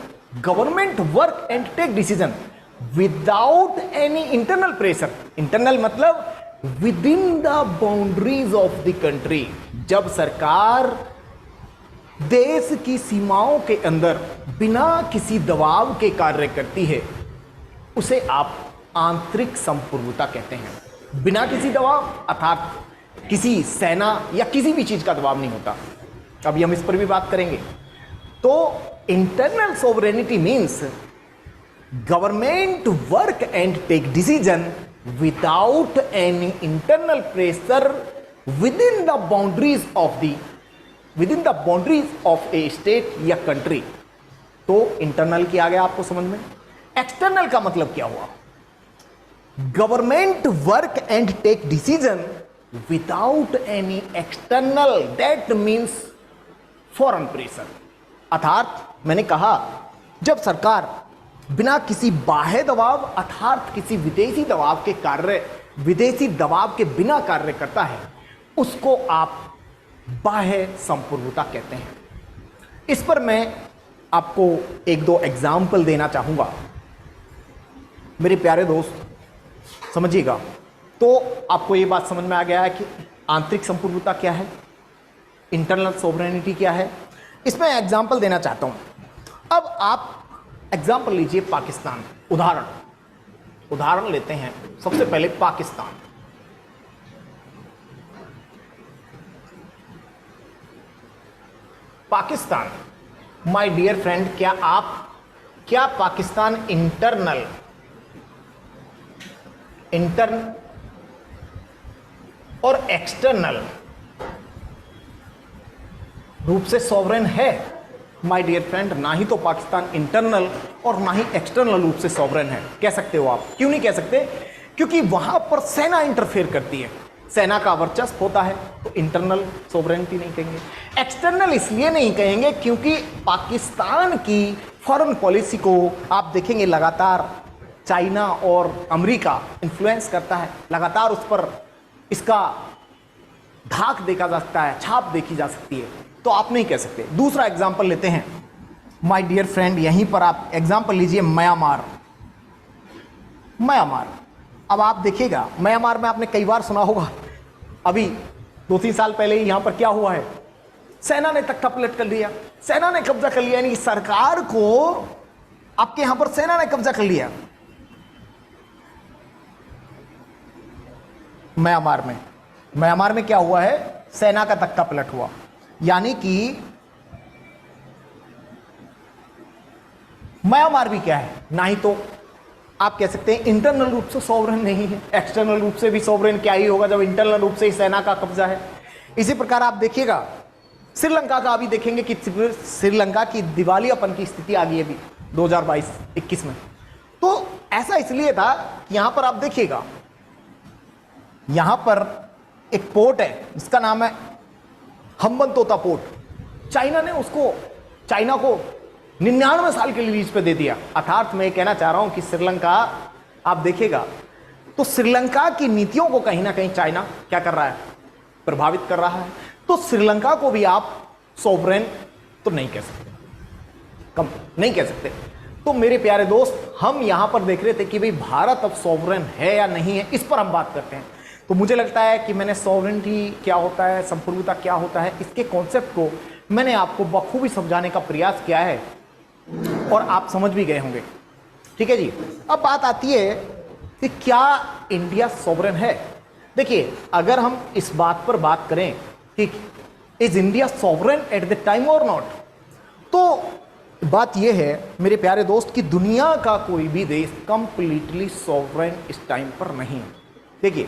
without any internal pressure. Internal मतलब within the boundaries of the country. जब सरकार देश की सीमाओं के अंदर बिना किसी दबाव के कार्य करती है, उसे आप आंतरिक संप्रभुता कहते हैं। बिना किसी दबाव अर्थात किसी सेना या किसी भी चीज का दबाव नहीं होता। अभी हम इस पर भी बात करेंगे। तो internal sovereignty means government work and take decision without any internal pressure within the boundaries of a state or country. तो इंटरनल की आ गया आपको समझ में। एक्सटर्नल का मतलब क्या हुआ? Government work and take decision without any external, that means foreign pressure. अर्थात मैंने कहा जब सरकार बिना किसी बाह्य दबाव अर्थात किसी विदेशी दबाव के बिना कार्य करता है, उसको आप बाह्य संप्रभुता कहते हैं। इस पर मैं आपको एक दो एग्जाम्पल देना चाहूंगा मेरे प्यारे दोस्त, समझिएगा। तो आपको ये बात समझ में आ गया है कि आंतरिक संप्रभुता क्या है, इंटरनल सोवरेनिटी क्या है। इसमें एग्जाम्पल देना चाहता हूं। अब आप एग्जाम्पल लीजिए पाकिस्तान। उदाहरण लेते हैं सबसे पहले Pakistan. Pakistan, my dear friend, क्या पाकिस्तान इंटरन और एक्सटर्नल रूप से सॉवरेन है? माय डियर फ्रेंड, ना ही तो पाकिस्तान इंटरनल और ना ही एक्सटर्नल रूप से सॉवरेन है। कह सकते हो आप, क्यों नहीं कह सकते? क्योंकि वहां पर सेना इंटरफेयर करती है, सेना का वर्चस्व होता है, तो इंटरनल सोवरेनिटी नहीं कहेंगे। एक्सटर्नल इसलिए नहीं कहेंगे क्योंकि पाकिस्तान की फॉरेन पॉलिसी को आप देखेंगे लगातार चाइना और अमेरिका इन्फ्लुएंस करता है, लगातार उस पर इसका धाक देखा जा सकता है, छाप देखी जा सकती है, तो आप नहीं कह सकते। दूसरा एग्जाम्पल लेते हैं माय डियर फ्रेंड, यहीं पर आप एग्जाम्पल लीजिए म्यांमार। अब आप देखिएगा म्यांमार में आपने कई बार सुना होगा, अभी 2-3 साल पहले ही यहां पर क्या हुआ है, सेना ने तख्ता पलट कर लिया, सेना ने कब्जा कर लिया, यानी सरकार को आपके यहां पर सेना ने कब्जा कर लिया। म्यांमार में क्या हुआ है, सेना का तख्ता पलट हुआ, यानी कि म्यांमार भी क्या है, ना ही तो आप कह सकते हैं इंटरनल रूप से सॉवरेन नहीं है, एक्सटर्नल रूप से भी सॉवरेन क्या ही होगा जब इंटरनल रूप से ही सेना का कब्जा है। इसी प्रकार आप देखिएगा श्रीलंका का, अभी देखेंगे कि श्रीलंका की दिवालियापन की स्थिति आ गई अभी 2022-21 में। तो ऐसा इसलिए था कि यहां पर आप देखिएगा, यहां पर एक पोर्ट है जिसका नाम है हम्बनतोता पोर्ट। चाइना को 99 साल के लीज पे दे दिया। अर्थात मैं कहना चाह रहा हूं कि श्रीलंका आप देखिएगा तो श्रीलंका की नीतियों को कहीं ना कहीं चाइना क्या कर रहा है, प्रभावित कर रहा है। तो श्रीलंका को भी आप सॉवरेन तो नहीं कह सकते, कम नहीं कह सकते। तो मेरे प्यारे दोस्त, हम यहां पर देख रहे थे कि भाई भारत अब सॉवरेन है या नहीं है, इस पर हम बात करते हैं। तो मुझे लगता है कि मैंने सॉवरेनिटी क्या होता है, संप्रभुता क्या होता है, इसके कॉन्सेप्ट को मैंने आपको बखूबी समझाने का प्रयास किया है और आप समझ भी गए होंगे। ठीक है जी। अब बात आती है कि क्या इंडिया सॉवरेन है। देखिए, अगर हम इस बात पर बात करें कि is India sovereign at the time और नॉट, तो बात यह है मेरे प्यारे दोस्त कि दुनिया का कोई भी देश कंप्लीटली सॉवरेन इस टाइम पर नहीं है। देखिए,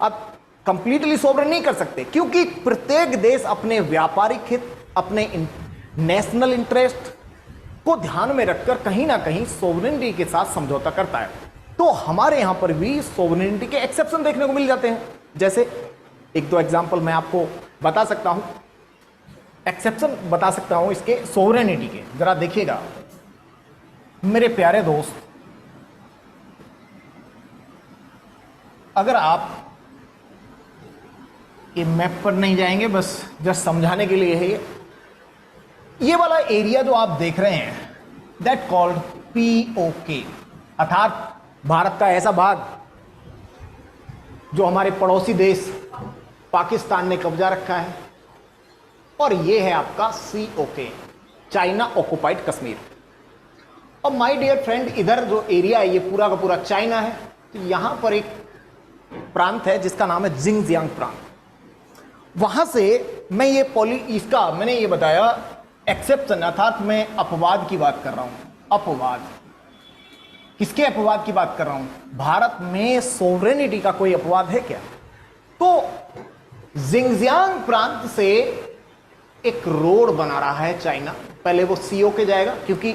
आप कंप्लीटली सॉवरेन नहीं कर सकते क्योंकि प्रत्येक देश अपने व्यापारिक हित, अपने नेशनल इंटरेस्ट को ध्यान में रखकर कहीं ना कहीं सॉवरेनिटी के साथ समझौता करता है। तो हमारे यहां पर भी सॉवरेनिटी के एक्सेप्शन देखने को मिल जाते हैं। जैसे एक दो एग्जांपल मैं आपको बता सकता हूं, एक्सेप्शन बता सकता हूं इसके सॉवरेनिटी के। जरा देखिएगा मेरे प्यारे दोस्त, अगर आप ये मैप पर नहीं जाएंगे, बस जस्ट समझाने के लिए है ये वाला एरिया जो आप देख रहे हैं, दैट कॉल्ड POK, अर्थात भारत का ऐसा भाग जो हमारे पड़ोसी देश पाकिस्तान ने कब्जा रखा है, और ये है आपका COK, चाइना ऑक्युपाइड कश्मीर। और माय डियर फ्रेंड, इधर जो एरिया है ये पूरा का पूरा चाइना है। तो यहां पर एक प्रांत है जिसका नाम है जिंगजियांग प्रांत। वहां से मैं ये मैंने ये बताया एक्सेप्शन, अर्थात मैं अपवाद की बात कर रहा हूं। अपवाद किसके अपवाद की बात कर रहा हूं? भारत में सोवरेनिटी का कोई अपवाद है क्या? तो जिंगजियांग प्रांत से एक रोड बना रहा है चाइना। पहले वो COK जाएगा, क्योंकि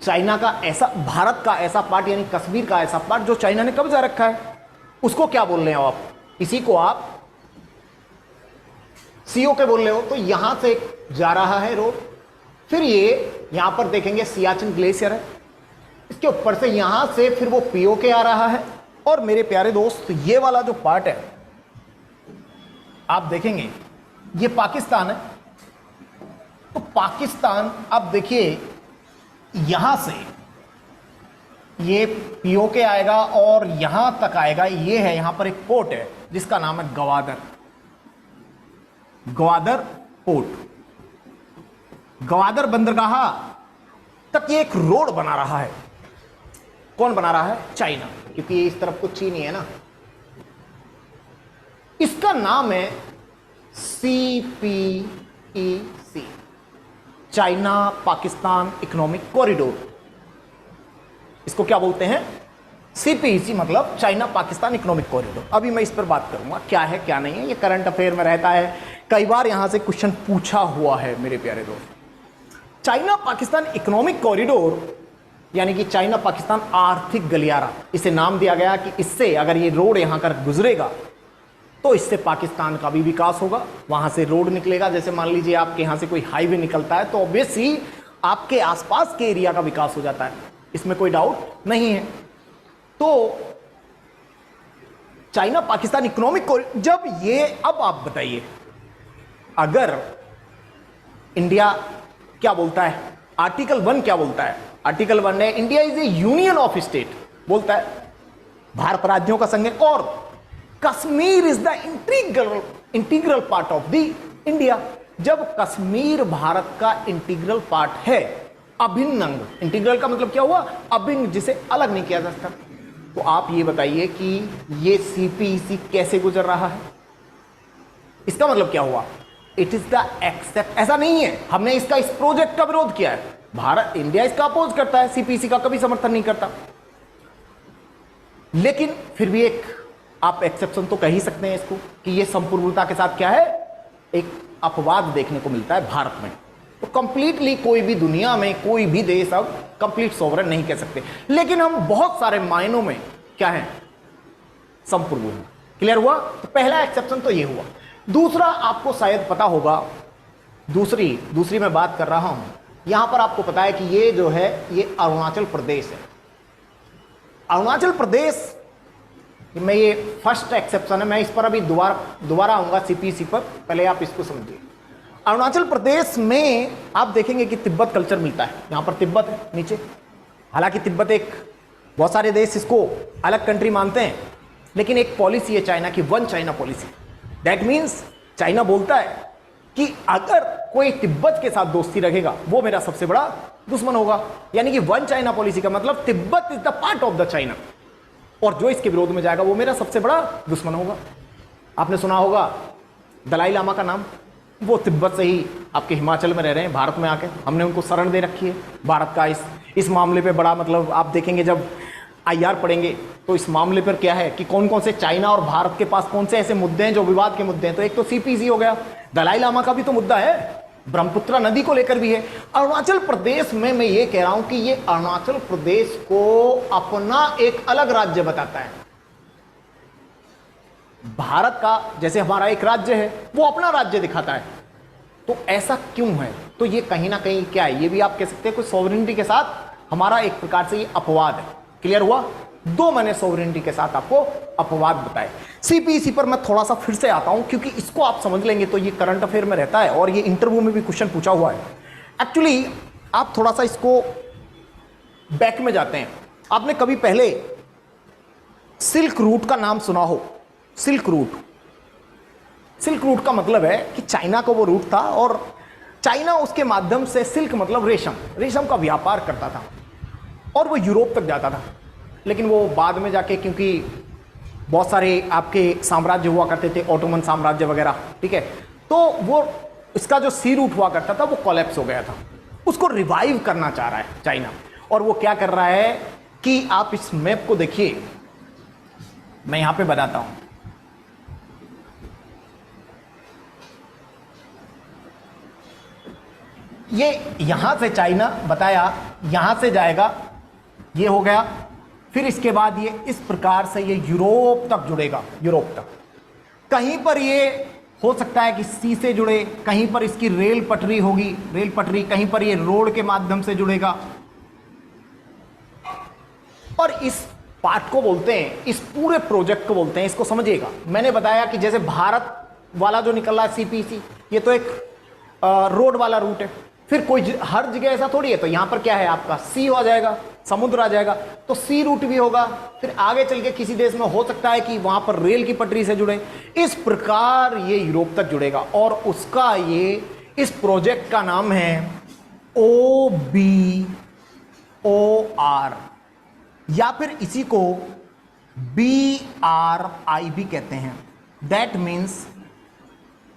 चाइना का ऐसा, भारत का ऐसा पार्ट यानी कश्मीर का ऐसा पार्ट जो चाइना ने कब्जा रखा है, उसको क्या बोल रहे हो आप? इसी को आप COK बोल रहे हो। तो यहां से जा रहा है रोड, फिर ये यहां पर देखेंगे सियाचिन ग्लेशियर है, इसके ऊपर से यहां से फिर वो POK आ रहा है। और मेरे प्यारे दोस्त, ये वाला जो पार्ट है आप देखेंगे ये पाकिस्तान है। तो पाकिस्तान आप देखिए यहां से ये POK आएगा और यहां तक आएगा। ये है, यहां पर एक पोर्ट है जिसका नाम है ग्वादर पोर्ट, ग्वादर बंदरगाह तक ये एक रोड बना रहा है। कौन बना रहा है? चाइना, क्योंकि ये इस तरफ कुछ चीन ही है ना। इसका नाम है CPEC, China Pakistan economic corridor. इसको क्या बोलते हैं? CPEC, मतलब चाइना पाकिस्तान इकोनॉमिक कॉरिडोर। अभी मैं इस पर बात करूंगा क्या है क्या नहीं है। ये करंट अफेयर में रहता है, कई बार यहां से क्वेश्चन पूछा हुआ है मेरे प्यारे दोस्त। चाइना पाकिस्तान इकोनॉमिक कॉरिडोर यानी कि चाइना पाकिस्तान आर्थिक गलियारा, इसे नाम दिया गया कि इससे अगर ये रोड यहां कर गुजरेगा तो इससे पाकिस्तान का भी विकास होगा। वहां से रोड निकलेगा, जैसे मान लीजिए आपके यहां से कोई हाईवे निकलता है तो ऑब्वियसली आपके आसपास के एरिया का विकास हो जाता है, इसमें कोई डाउट नहीं है। तो चाइना पाकिस्तान इकोनॉमिक कॉरिडोर, जब ये, अब आप बताइए, अगर इंडिया क्या बोलता है? आर्टिकल 1 क्या बोलता है? आर्टिकल 1 है India is A union of state, बोलता है भारत राज्यों का संघ है, और Kashmir is the integral part of the India. जब कश्मीर भारत का इंटीग्रल पार्ट है, अभिन्न अंग, इंटीग्रल का मतलब क्या हुआ? अभिन्न, जिसे अलग नहीं किया जा सकता। तो आप ये बताइए कि ये CPEC कैसे गुजर रहा है? इसका मतलब क्या हुआ? It is the except. ऐसा नहीं है हमने इसका, इस प्रोजेक्ट का विरोध किया है, भारत, इंडिया इसका अपोज करता है, CPEC का कभी समर्थन नहीं करता। लेकिन फिर भी एक आप एक्सेप्शन तो कह ही सकते हैं इसको कि ये संपूर्णता के साथ क्या है? एक अपवाद देखने को मिलता है भारत में। तो कंप्लीटली कोई भी दुनिया में कोई भी देश अब कंप्लीट सोवरेन नहीं कह सकते, लेकिन हम बहुत सारे मायनों में क्या है? संपूर्ण। क्लियर हुआ? तो पहला एक्सेप्शन तो ये हुआ। दूसरा आपको शायद पता होगा, दूसरी मैं बात कर रहा हूं, यहां पर आपको पता है कि ये जो है ये अरुणाचल प्रदेश है। अरुणाचल प्रदेश में ये फर्स्ट एक्सेप्शन है। मैं इस पर अभी दोबारा आऊंगा CPEC पर, पहले आप इसको समझिए। अरुणाचल प्रदेश में आप देखेंगे कि तिब्बत कल्चर मिलता है। यहां पर तिब्बत है नीचे, हालांकि तिब्बत एक, बहुत सारे देश इसको अलग कंट्री मानते हैं, लेकिन एक पॉलिसी है चाइना की, one China policy. That means China बोलता है कि अगर कोई तिब्बत के साथ दोस्ती रखेगा वो मेरा सबसे बड़ा दुश्मन होगा। यानी कि वन चाइना पॉलिसी का मतलब Tibet is the part of the China, और जो इसके विरोध में जाएगा वो मेरा सबसे बड़ा दुश्मन होगा। आपने सुना होगा दलाई लामा का नाम, वो तिब्बत से ही आपके हिमाचल में रह रहे हैं, भारत में आके हमने उनको शरण दे रखी है। भारत का इस मामले पे बड़ा, मतलब आप देखेंगे जब IR पढ़ेंगे तो इस मामले पर क्या है कि कौन कौन से चाइना और भारत के पास कौन से ऐसे मुद्दे हैं जो विवाद के मुद्दे हैं। तो एक तो CPEC हो गया, दलाई लामा का भी तो मुद्दा है, ब्रह्मपुत्र नदी को लेकर भी है। अरुणाचल प्रदेश में मैं ये कह रहा हूं कि ये अरुणाचल प्रदेश को अपना एक अलग राज्य बताता है। भारत का जैसे हमारा एक राज्य है वो अपना राज्य दिखाता है। तो ऐसा क्यों है? तो ये कहीं ना कहीं क्या है, ये भी आप कह सकते हैं कुछ सॉवरेनिटी के साथ हमारा एक प्रकार से ये अपवाद है। क्लियर हुआ? दो मैंने सॉवरेनिटी के साथ आपको अपवाद बताए। CPEC पर मैं थोड़ा सा फिर से आता हूं क्योंकि इसको आप समझ लेंगे तो ये करंट अफेयर में रहता है और ये इंटरव्यू में भी क्वेश्चन पूछा हुआ है। एक्चुअली आप थोड़ा सा इसको बैक में जाते हैं। आपने कभी पहले सिल्क रूट का नाम सुना हो? Silk route. सिल्क रूट का मतलब है कि चाइना को वो रूट था और चाइना उसके माध्यम से, सिल्क मतलब रेशम, रेशम का व्यापार करता था और वो यूरोप तक जाता था। लेकिन वो बाद में जाके, क्योंकि बहुत सारे आपके साम्राज्य हुआ करते थे, ऑटोमन साम्राज्य वगैरह, ठीक है, तो वो इसका जो सी रूट हुआ करता था वो कोलैप्स हो गया था। उसको रिवाइव करना चाह रहा है चाइना। और वो क्या कर रहा है कि आप इस मैप को देखिए, मैं यहां पे बताता हूं। ये यहां से चाइना बताया, यहां से जाएगा, ये हो गया, फिर इसके बाद ये इस प्रकार से ये यूरोप तक जुड़ेगा, यूरोप तक। कहीं पर ये हो सकता है कि सी से जुड़े, कहीं पर इसकी रेल पटरी होगी, रेल पटरी, कहीं पर ये रोड के माध्यम से जुड़ेगा। और इस पार्ट को बोलते हैं, इस पूरे प्रोजेक्ट को बोलते हैं, इसको समझिएगा। मैंने बताया कि जैसे भारत वाला जो निकल रहा है सीपीसी, ये तो एक रोड वाला रूट है। फिर कोई हर जगह ऐसा थोड़ी है, तो यहां पर क्या है आपका सी आ जाएगा, समुद्र आ जाएगा, तो सी रूट भी होगा। फिर आगे चल के किसी देश में हो सकता है कि वहां पर रेल की पटरी से जुड़े। इस प्रकार ये यूरोप तक जुड़ेगा और उसका ये इस प्रोजेक्ट का नाम है OBOR, या फिर इसी को BRI भी कहते हैं। That means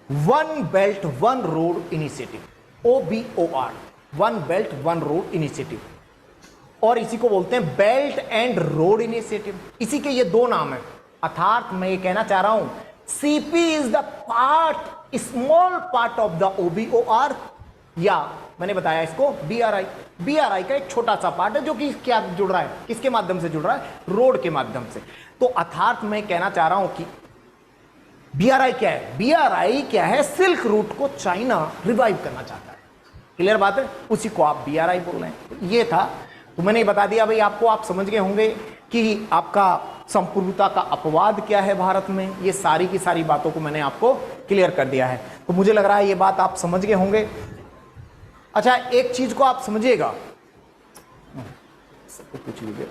one belt one road initiative, OBOR, one belt one road initiative. और इसी को बोलते हैं बेल्ट एंड रोड इनिशिएटिव। इसी के ये दो नाम है। अर्थात मैं ये कहना चाह रहा हूं, CP is the part, small part of the OBOR, या मैंने बताया इसको BRI। BRI का एक छोटा सा पार्ट है जो कि क्या जुड़ रहा है, किसके माध्यम से जुड़ रहा है, रोड के माध्यम से। तो अर्थात मैं कहना चाह रहा हूं कि BRI क्या है, BRI क्या है, सिल्क रूट को चाइना रिवाइव करना चाहता है। क्लियर बात है, उसी को आप BRI बोल रहे हैं। तो ये था, तो मैंने बता दिया भाई आपको, आप समझ गए होंगे कि आपका संप्रभुता का अपवाद क्या है भारत में। ये सारी की सारी बातों को मैंने आपको क्लियर कर दिया है। तो मुझे लग रहा है ये बात आप समझ गए होंगे। अच्छा, एक चीज को आप समझिएगा, सबको पूछ लीजिए।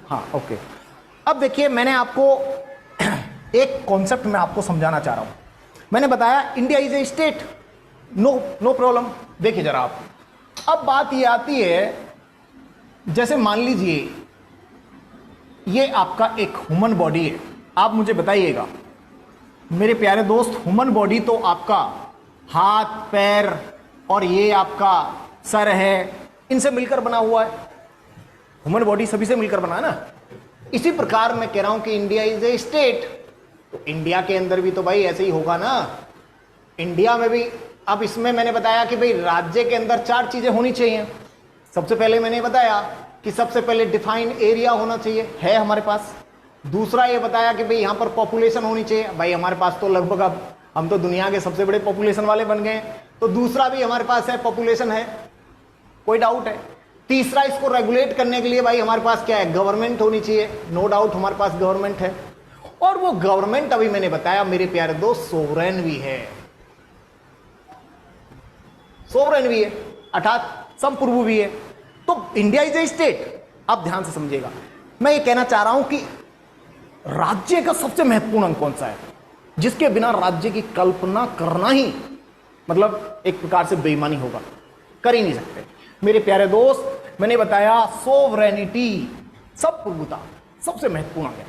हाँ, ओके। अब देखिए, मैंने आपको एक कॉन्सेप्ट में आपको समझाना चाह रहा हूं। मैंने बताया India is a state, no problem. देखिए जरा आप, अब बात ये आती है, जैसे मान लीजिए ये आपका एक ह्यूमन बॉडी है। आप मुझे बताइएगा मेरे प्यारे दोस्त, ह्यूमन बॉडी तो आपका हाथ, पैर और ये आपका सर है, इनसे मिलकर बना हुआ है। ह्यूमन बॉडी सभी से मिलकर बना है ना। इसी प्रकार मैं कह रहा हूं कि इंडिया इज ए स्टेट, तो इंडिया के अंदर भी तो भाई ऐसे ही होगा ना। इंडिया में भी, अब इसमें मैंने बताया कि भाई राज्य के अंदर 4 चीजें होनी चाहिए। सबसे पहले मैंने बताया कि सबसे पहले डिफाइंड एरिया होना चाहिए, है हमारे पास। दूसरा ये बताया कि भाई यहां पर पॉपुलेशन होनी चाहिए। भाई हमारे पास तो लगभग, अब हम तो दुनिया के सबसे बड़े पॉपुलेशन वाले बन गए हैं, तो दूसरा भी हमारे पास है, पॉपुलेशन है, कोई डाउट है। तीसरा, इसको रेगुलेट करने के लिए भाई हमारे पास क्या है, गवर्नमेंट होनी चाहिए। नो डाउट हमारे पास गवर्नमेंट है, और वो गवर्नमेंट अभी मैंने बताया मेरे प्यारे दोस्त, सोवरेन भी है। सोवरेन भी है, अर्थात संप्रभु भी है। तो इंडिया इज ए स्टेट। आप ध्यान से समझिएगा, मैं ये कहना चाह रहा हूं कि राज्य का सबसे महत्वपूर्ण अंग कौन सा है, जिसके बिना राज्य की कल्पना करना ही मतलब एक प्रकार से बेईमानी होगा, कर ही नहीं सकते। मेरे प्यारे दोस्त, मैंने बताया सोवरेनिटी, संप्रभुता सबसे महत्वपूर्ण है।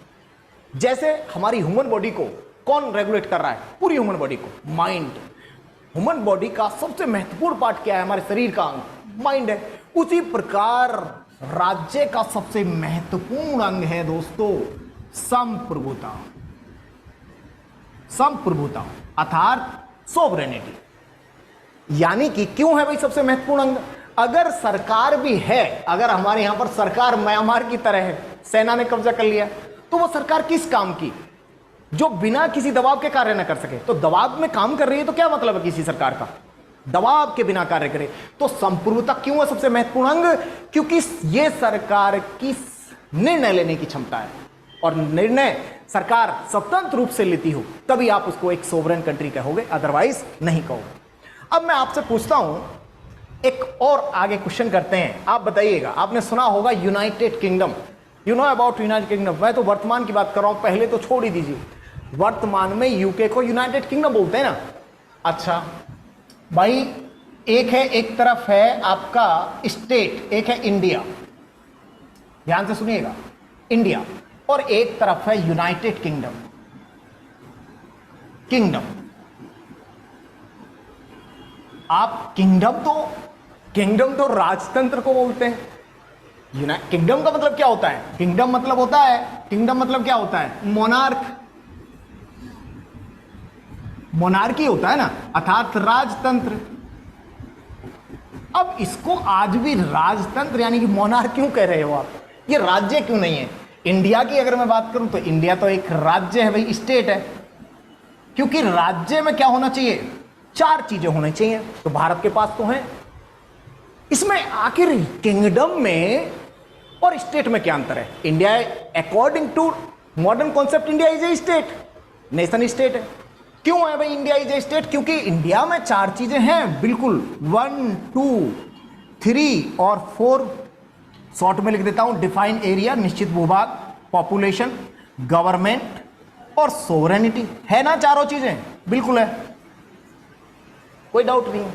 जैसे हमारी ह्यूमन बॉडी को कौन रेगुलेट कर रहा है, पूरी ह्यूमन बॉडी को, माइंड। ह्यूमन बॉडी का सबसे महत्वपूर्ण पार्ट क्या है, हमारे शरीर का अंग माइंड है। उसी प्रकार राज्य का सबसे महत्वपूर्ण अंग है दोस्तों संप्रभुता, संप्रभुता अर्थात सोवरेनिटी। यानी कि क्यों है भाई सबसे महत्वपूर्ण अंग, अगर सरकार भी है, अगर हमारे यहां पर सरकार म्यांमार की तरह है, सेना ने कब्जा कर लिया, तो वो सरकार किस काम की, जो बिना किसी दबाव के कार्य न कर सके। तो दबाव में काम कर रही है तो क्या मतलब है किसी सरकार का, दबाव के बिना कार्य करे। तो संप्रभुता क्यों है सबसे महत्वपूर्ण अंग, क्योंकि ये सरकार की निर्णय लेने की क्षमता है, और निर्णय सरकार स्वतंत्र रूप से लेती हो तभी आप उसको एक सोवरेन कंट्री कहोगे, अदरवाइज नहीं कहोगे। अब मैं आपसे पूछता हूं, एक और आगे क्वेश्चन करते हैं। आप बताइएगा, आपने सुना होगा United kingdom. You know about United kingdom. मैं तो वर्तमान की बात कर रहा हूं, पहले तो छोड़ ही दीजिए। वर्तमान में यूके को यूनाइटेड किंगडम बोलते हैं ना। अच्छा भाई, एक तरफ है आपका स्टेट, एक है इंडिया, ध्यान से सुनिएगा, इंडिया, और एक तरफ है यूनाइटेड किंगडम। आप किंगडम तो राजतंत्र को बोलते हैं। किंगडम का मतलब क्या होता है? किंगडम मतलब क्या होता है? मोनार्की होता है ना, अर्थात राजतंत्र। अब इसको आज भी राजतंत्र यानी कि मोनार्क क्यों कह रहे हो आप? ये राज्य क्यों नहीं है? इंडिया की अगर मैं बात करूं तो इंडिया तो एक राज्य है भाई, स्टेट है। क्योंकि राज्य में क्या होना चाहिए? 4 चीजें होनी चाहिए, तो भारत के पास तो है। इसमें आखिर किंगडम में और स्टेट में क्या अंतर है? India according to modern concept India is a state, nation state है। क्यों है भाई इंडिया इज ए स्टेट? क्योंकि इंडिया में 4 चीजें हैं, बिल्कुल 1, 2, 3 और 4। शॉर्ट में लिख देता हूं, डिफाइन एरिया, निश्चित भूभाग, पॉपुलेशन, गवर्नमेंट और सोवरेनिटी। है ना 4 चीजें? बिल्कुल है, कोई डाउट नहीं है।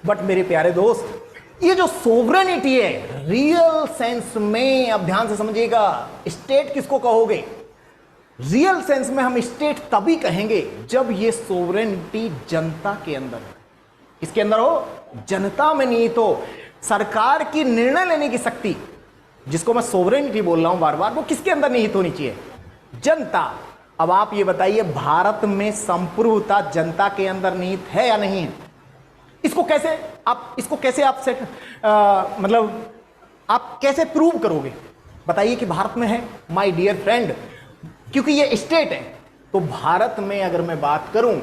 बट मेरे प्यारे दोस्त, ये जो सोवरेनिटी है रियल सेंस में, अब ध्यान से समझिएगा, स्टेट किसको कहोगे? रियल सेंस में हम स्टेट तभी कहेंगे जब ये सोवरेनिटी जनता के अंदर हो। किसके अंदर हो? जनता में निहित हो। सरकार की निर्णय लेने की शक्ति, जिसको मैं सोवरेनिटी बोल रहा हूं बार बार, वो किसके अंदर निहित होनी चाहिए? जनता। अब आप ये बताइए, भारत में संप्रभुता जनता के अंदर निहित है या नहीं है? इसको कैसे आप मतलब आप कैसे प्रूव करोगे? बताइए कि भारत में है, माय डियर फ्रेंड। क्योंकि ये स्टेट है, तो भारत में अगर मैं बात करूं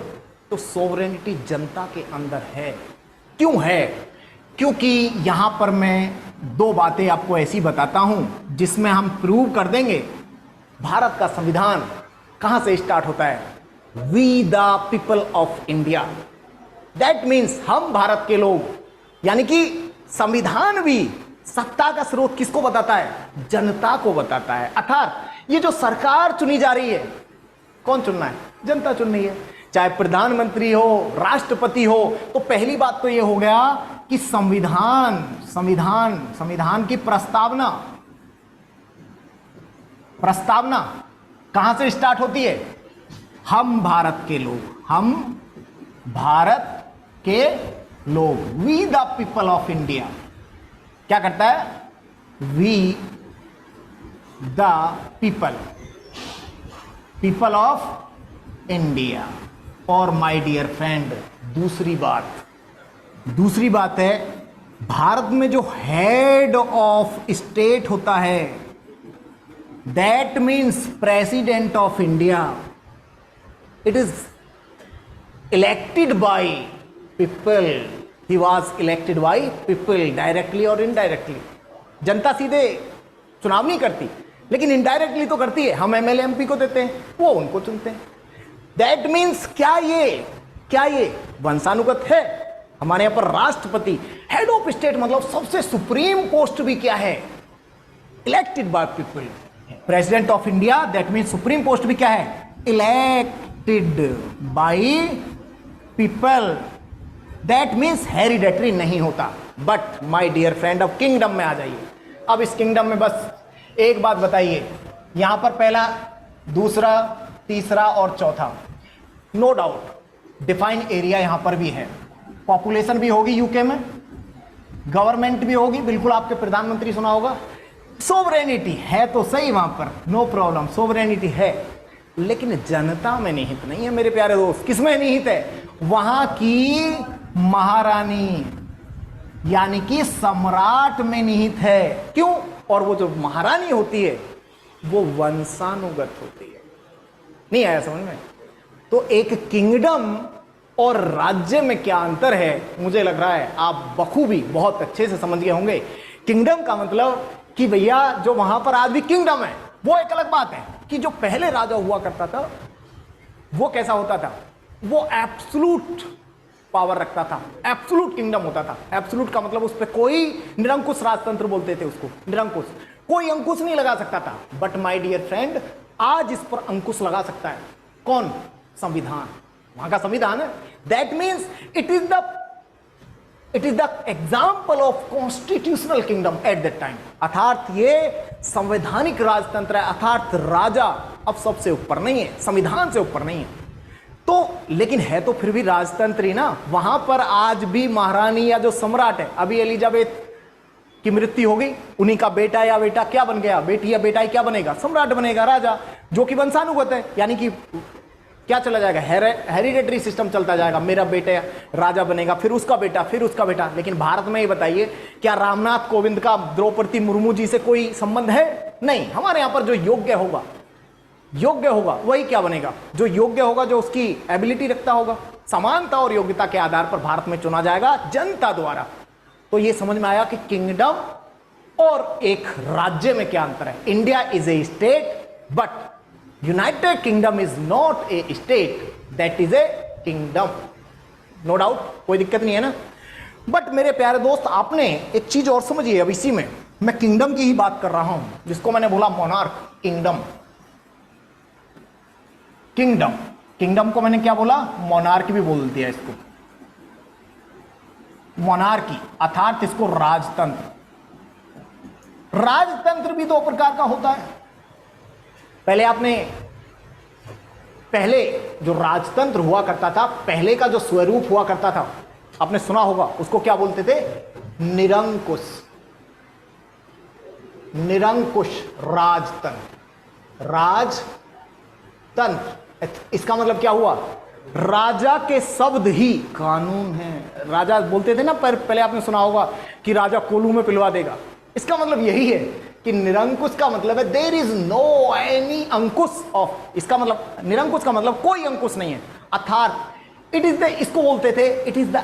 तो सोवरेनिटी जनता के अंदर है। क्यों है? क्योंकि यहां पर मैं 2 बातें आपको ऐसी बताता हूं जिसमें हम प्रूव कर देंगे। भारत का संविधान कहां से स्टार्ट होता है? We the people of India. That means हम भारत के लोग, यानी कि संविधान भी सत्ता का स्रोत किसको बताता है? जनता को बताता है। अर्थात ये जो सरकार चुनी जा रही है, कौन चुनना है? जनता चुन रही है। चाहे प्रधानमंत्री हो, राष्ट्रपति हो, तो पहली बात तो ये हो गया कि संविधान की प्रस्तावना कहां से स्टार्ट होती है? हम भारत के लोग, we the people of India. क्या करता है? We the people of India. और माय डियर फ्रेंड, दूसरी बात है, भारत में जो हेड ऑफ स्टेट होता है, that means president of India, it is elected by people. He was elected by people directly और इनडायरेक्टली। जनता सीधे चुनाव नहीं करती, लेकिन इनडायरेक्टली तो करती है। हम एमएलए एमपी को देते हैं, वो उनको चुनते हैं। दैट मीन्स क्या ये वंशानुगत है? हमारे यहां पर राष्ट्रपति, हेड ऑफ स्टेट, मतलब सबसे सुप्रीम पोस्ट भी क्या है? Elected by people. President of India, that means supreme post भी क्या है? Elected by people. That means hereditary नहीं होता। बट माय डियर फ्रेंड, अब किंगडम में आ जाइए। अब इस किंगडम में बस एक बात बताइए, यहां पर पहला, दूसरा, तीसरा और चौथा, नो डाउट डिफाइन एरिया यहां पर भी है, पॉपुलेशन भी होगी यूके में, गवर्नमेंट भी होगी, बिल्कुल आपके प्रधानमंत्री सुना होगा, सोवरेनिटी है तो सही वहां पर, नो प्रॉब्लम, सोवरेनिटी है, लेकिन जनता में निहित नहीं है मेरे प्यारे दोस्त। किसमें निहित है? वहां की महारानी यानी कि सम्राट में निहित है। क्यों? और वो जो महारानी होती है वो वंशानुगत होती है। नहीं आया समझ में? तो एक किंगडम और राज्य में क्या अंतर है, मुझे लग रहा है आप बखूबी बहुत अच्छे से समझ गए होंगे। किंगडम का मतलब कि भैया जो वहां पर आज भी किंगडम है, वो एक अलग बात है कि जो पहले राजा हुआ करता था वो कैसा होता था? वो एब्सोल्यूट पावर रखता था, एब्सोल्यूट किंगडम होता था। एब्सोल्यूट का मतलब उस पर कोई निरंकुश राजतंत्र बोलते थे उसको, निरंकुश, कोई अंकुश नहीं लगा सकता था। बट माय डियर फ्रेंड, आज इस पर अंकुश लगा सकता है। कौन? संविधान। वहां का संविधान है। That means it is the example of constitutional kingdom at that time. अर्थात ये संवैधानिक राजतंत्र है, अर्थात राजा अब सबसे ऊपर नहीं है, संविधान से ऊपर नहीं है। तो लेकिन है तो फिर भी राजतंत्र ही ना। वहां पर आज भी महारानी या जो सम्राट है, अभी एलिजाबेथ की मृत्यु हो गई, उन्हीं का बेटा या बेटा क्या बन गया, बेटी या बेटा ही क्या बनेगा, सम्राट बनेगा, राजा, जो कि वंशानुगत है। यानी कि क्या चला जाएगा, हेरिडेटरी सिस्टम चलता जाएगा। मेरा बेटा राजा बनेगा, फिर उसका बेटा, फिर उसका बेटा। लेकिन भारत में ये बताइए, क्या रामनाथ कोविंद का द्रौपदी मुर्मू जी से कोई संबंध है? नहीं। हमारे यहां पर जो योग्य होगा वही क्या बनेगा, जो योग्य होगा, जो उसकी एबिलिटी रखता होगा। समानता और योग्यता के आधार पर भारत में चुना जाएगा जनता द्वारा। तो ये समझ में आया कि किंगडम और एक राज्य में क्या अंतर है। India is a state but United Kingdom is not a state, that is a kingdom. No doubt, कोई दिक्कत नहीं है ना। बट मेरे प्यारे दोस्त, आपने एक चीज और समझिए। अब इसी में मैं किंगडम की ही बात कर रहा हूं, जिसको मैंने बोला मोनार्क। किंगडम को मैंने क्या बोला, मोनार्क भी बोल दिया इसको। मोनार्की अर्थात इसको राजतंत्र। राजतंत्र भी दो प्रकार का होता है। पहले जो राजतंत्र हुआ करता था, पहले का जो स्वरूप हुआ करता था, आपने सुना होगा, उसको क्या बोलते थे? निरंकुश राजतंत्र। इसका मतलब क्या हुआ? राजा के शब्द ही कानून है। राजा बोलते थे ना, पर पहले आपने सुना होगा कि राजा कोलू में पिलवा देगा। इसका मतलब यही है कि निरंकुश का मतलब है देयर इज नो एनी अंकुश ऑफ। इसका मतलब निरंकुश का मतलब कोई अंकुश नहीं है। अर्थात इसको बोलते थे it is the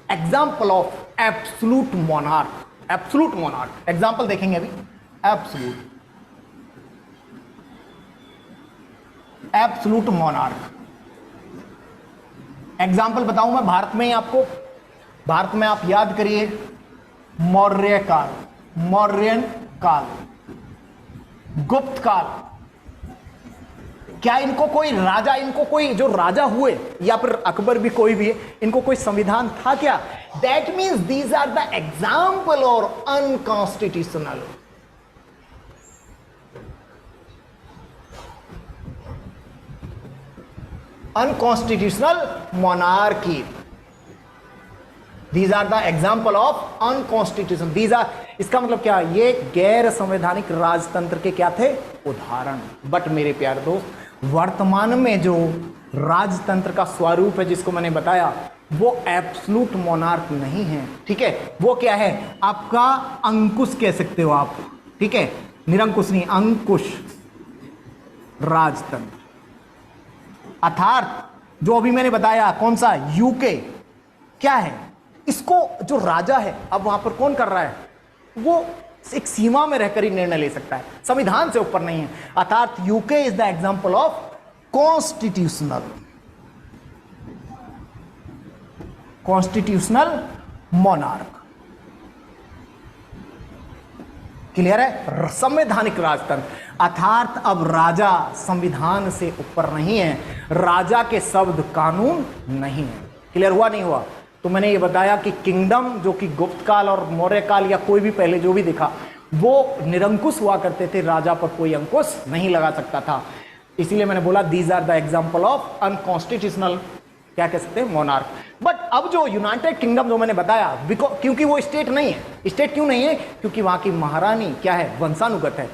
example of absolute monarch. Example देखेंगे अभी। एब्सोल्यूट मोनार्क एग्जाम्पल बताऊं मैं भारत में ही आपको। भारत में आप याद करिए, मौर्यन काल, गुप्त काल। क्या इनको कोई जो राजा हुए या फिर अकबर भी कोई भी है, इनको कोई संविधान था क्या? That means these are the example और unconstitutional. Unconstitutional monarchy. These are the example of unconstitution. These are, इसका मतलब क्या? ये गैर संवैधानिक राजतंत्र के क्या थे? उदाहरण। बट मेरे प्यारे दोस्त, वर्तमान में जो राजतंत्र का स्वरूप है जिसको मैंने बताया, वो एब्सोल्यूट मोनार्क नहीं है। ठीक है, वो क्या है? आपका अंकुश कह सकते हो आप। ठीक है, निरंकुश नहीं, अंकुश राजतंत्र। अर्थात जो अभी मैंने बताया, कौन सा? यूके। क्या है? इसको जो राजा है, अब वहां पर कौन कर रहा है? वो एक सीमा में रहकर ही निर्णय ले सकता है, संविधान से ऊपर नहीं है। अर्थात UK is the example of constitutional monarch. Clear है? संवैधानिक राजतंत्र। अर्थात अब राजा संविधान से ऊपर नहीं है, राजा के शब्द कानून नहीं है। क्लियर हुआ नहीं हुआ? तो मैंने ये बताया कि किंगडम, जो कि गुप्त काल और मौर्य काल या कोई भी पहले जो भी दिखा, वो निरंकुश हुआ करते थे, राजा पर कोई अंकुश नहीं लगा सकता था। इसीलिए मैंने बोला these are the example of unconstitutional, क्या कह सकते हैं, मोनार्क। बट अब जो यूनाइटेड किंगडम जो मैंने बताया, क्योंकि वो स्टेट नहीं है। स्टेट क्यों नहीं है? क्योंकि वहां की महारानी क्या है? वंशानुगत है,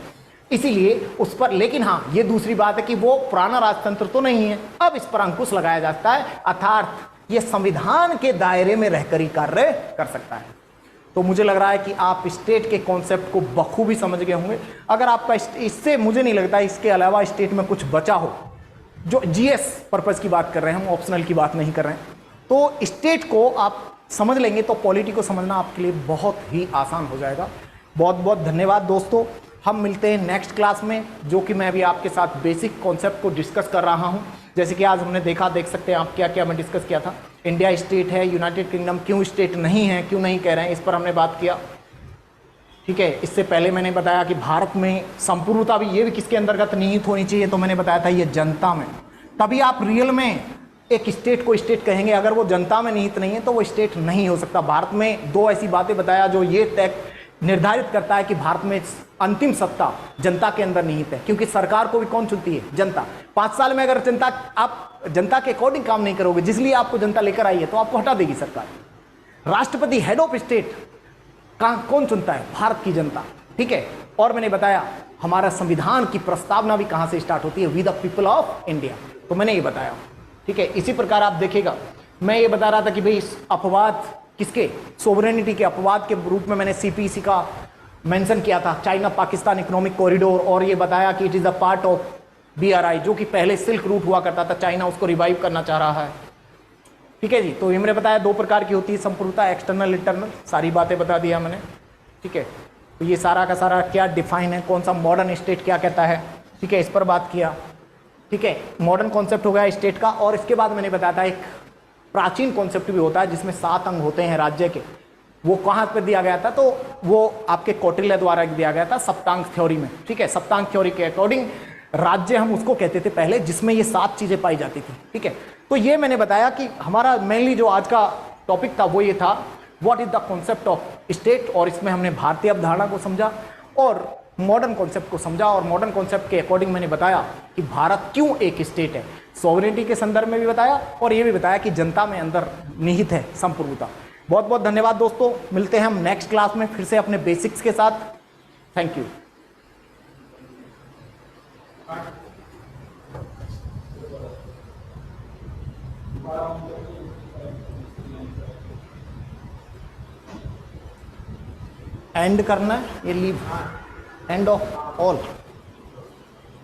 इसीलिए उस पर। लेकिन हाँ, ये दूसरी बात है कि वो पुराना राजतंत्र तो नहीं है, अब इस पर अंकुश लगाया जाता है। अर्थात ये संविधान के दायरे में रहकर ही कार्य कर सकता है। तो मुझे लग रहा है कि आप स्टेट के कॉन्सेप्ट को बखूबी समझ गए होंगे। अगर आपका इससे, मुझे नहीं लगता इसके अलावा स्टेट में कुछ बचा हो, जो जीएस पर्पस की बात कर रहे हैं हम, ऑप्शनल की बात नहीं कर रहे हैं, तो स्टेट को आप समझ लेंगे तो पॉलिटी को समझना आपके लिए बहुत ही आसान हो जाएगा। बहुत बहुत धन्यवाद दोस्तों। हम मिलते हैं नेक्स्ट क्लास में, जो कि मैं अभी आपके साथ बेसिक कॉन्सेप्ट को डिस्कस कर रहा हूं। जैसे कि आज हमने देखा, देख सकते हैं आप, क्या क्या मैं डिस्कस किया था। इंडिया स्टेट है, यूनाइटेड किंगडम क्यों स्टेट नहीं है, क्यों नहीं कह रहे हैं, इस पर हमने बात किया। ठीक है, इससे पहले मैंने बताया कि भारत में संपूर्णता भी, ये भी किसके अंतर्गत निहित होनी चाहिए, तो मैंने बताया था ये जनता में। तभी आप रियल में एक स्टेट को स्टेट कहेंगे। अगर वो जनता में निहित नहीं है तो वो स्टेट नहीं हो सकता। भारत में दो ऐसी बातें बताया जो ये तय निर्धारित करता है कि भारत में अंतिम सत्ता जनता के अंदर निहित है, क्योंकि सरकार को भी कौन चुनती है? जनता। 5 साल में अगर जनता, आप जनता के अकॉर्डिंग काम नहीं करोगे, जिसलिए आपको जनता लेकर आई है, तो आपको हटा देगी सरकार। राष्ट्रपति, हेड ऑफ स्टेट कौन चुनता है? भारत की जनता। ठीक है, और मैंने बताया हमारा संविधान की प्रस्तावना भी कहां से स्टार्ट होती है? We the people of India. तो मैंने ये बताया। ठीक है, इसी प्रकार आप देखिएगा, मैं ये बता रहा था कि भाई इस अपवाद किसके? सोवरेनिटी के अपवाद के रूप में मैंने सीपीसी का मेंशन किया था, चाइना पाकिस्तान इकोनॉमिक कॉरिडोर, और ये बताया कि it is a part of BRI, जो कि पहले सिल्क रूट हुआ करता था, चाइना उसको रिवाइव करना चाह रहा है। ठीक है जी, तो ये मैंने बताया 2 प्रकार की होती है संपूर्णता, एक्सटर्नल इंटरनल, सारी बातें बता दिया मैंने। ठीक है, तो ये सारा का सारा क्या डिफाइन है, कौन सा मॉडर्न स्टेट क्या कहता है, ठीक है, इस पर बात किया। ठीक है, मॉडर्न कॉन्सेप्ट हो गया स्टेट का। और इसके बाद मैंने बताया था एक प्राचीन कॉन्सेप्ट भी होता है जिसमें 7 अंग होते हैं राज्य के। वो कहाँ पर दिया गया था? तो वो आपके कौटिल्य द्वारा दिया गया था सप्तांग थ्योरी में। ठीक है, सप्तांग थ्योरी के अकॉर्डिंग राज्य हम उसको कहते थे पहले, जिसमें ये 7 चीजें पाई जाती थी। ठीक है, तो ये मैंने बताया कि हमारा मेनली जो आज का टॉपिक था वो ये था, what is the concept of state, और इसमें हमने भारतीय अवधारणा को समझा और मॉडर्न कॉन्सेप्ट को समझा। और मॉडर्न कॉन्सेप्ट के अकॉर्डिंग मैंने बताया कि भारत क्यों एक स्टेट है, सॉवरेनिटी के संदर्भ में भी बताया, और ये भी बताया कि जनता में अंदर निहित है संपूर्णता। बहुत बहुत धन्यवाद दोस्तों, मिलते हैं हम नेक्स्ट क्लास में फिर से अपने बेसिक्स के साथ। Thank you. एंड करना है, ये लीव, एंड ऑफ ऑल।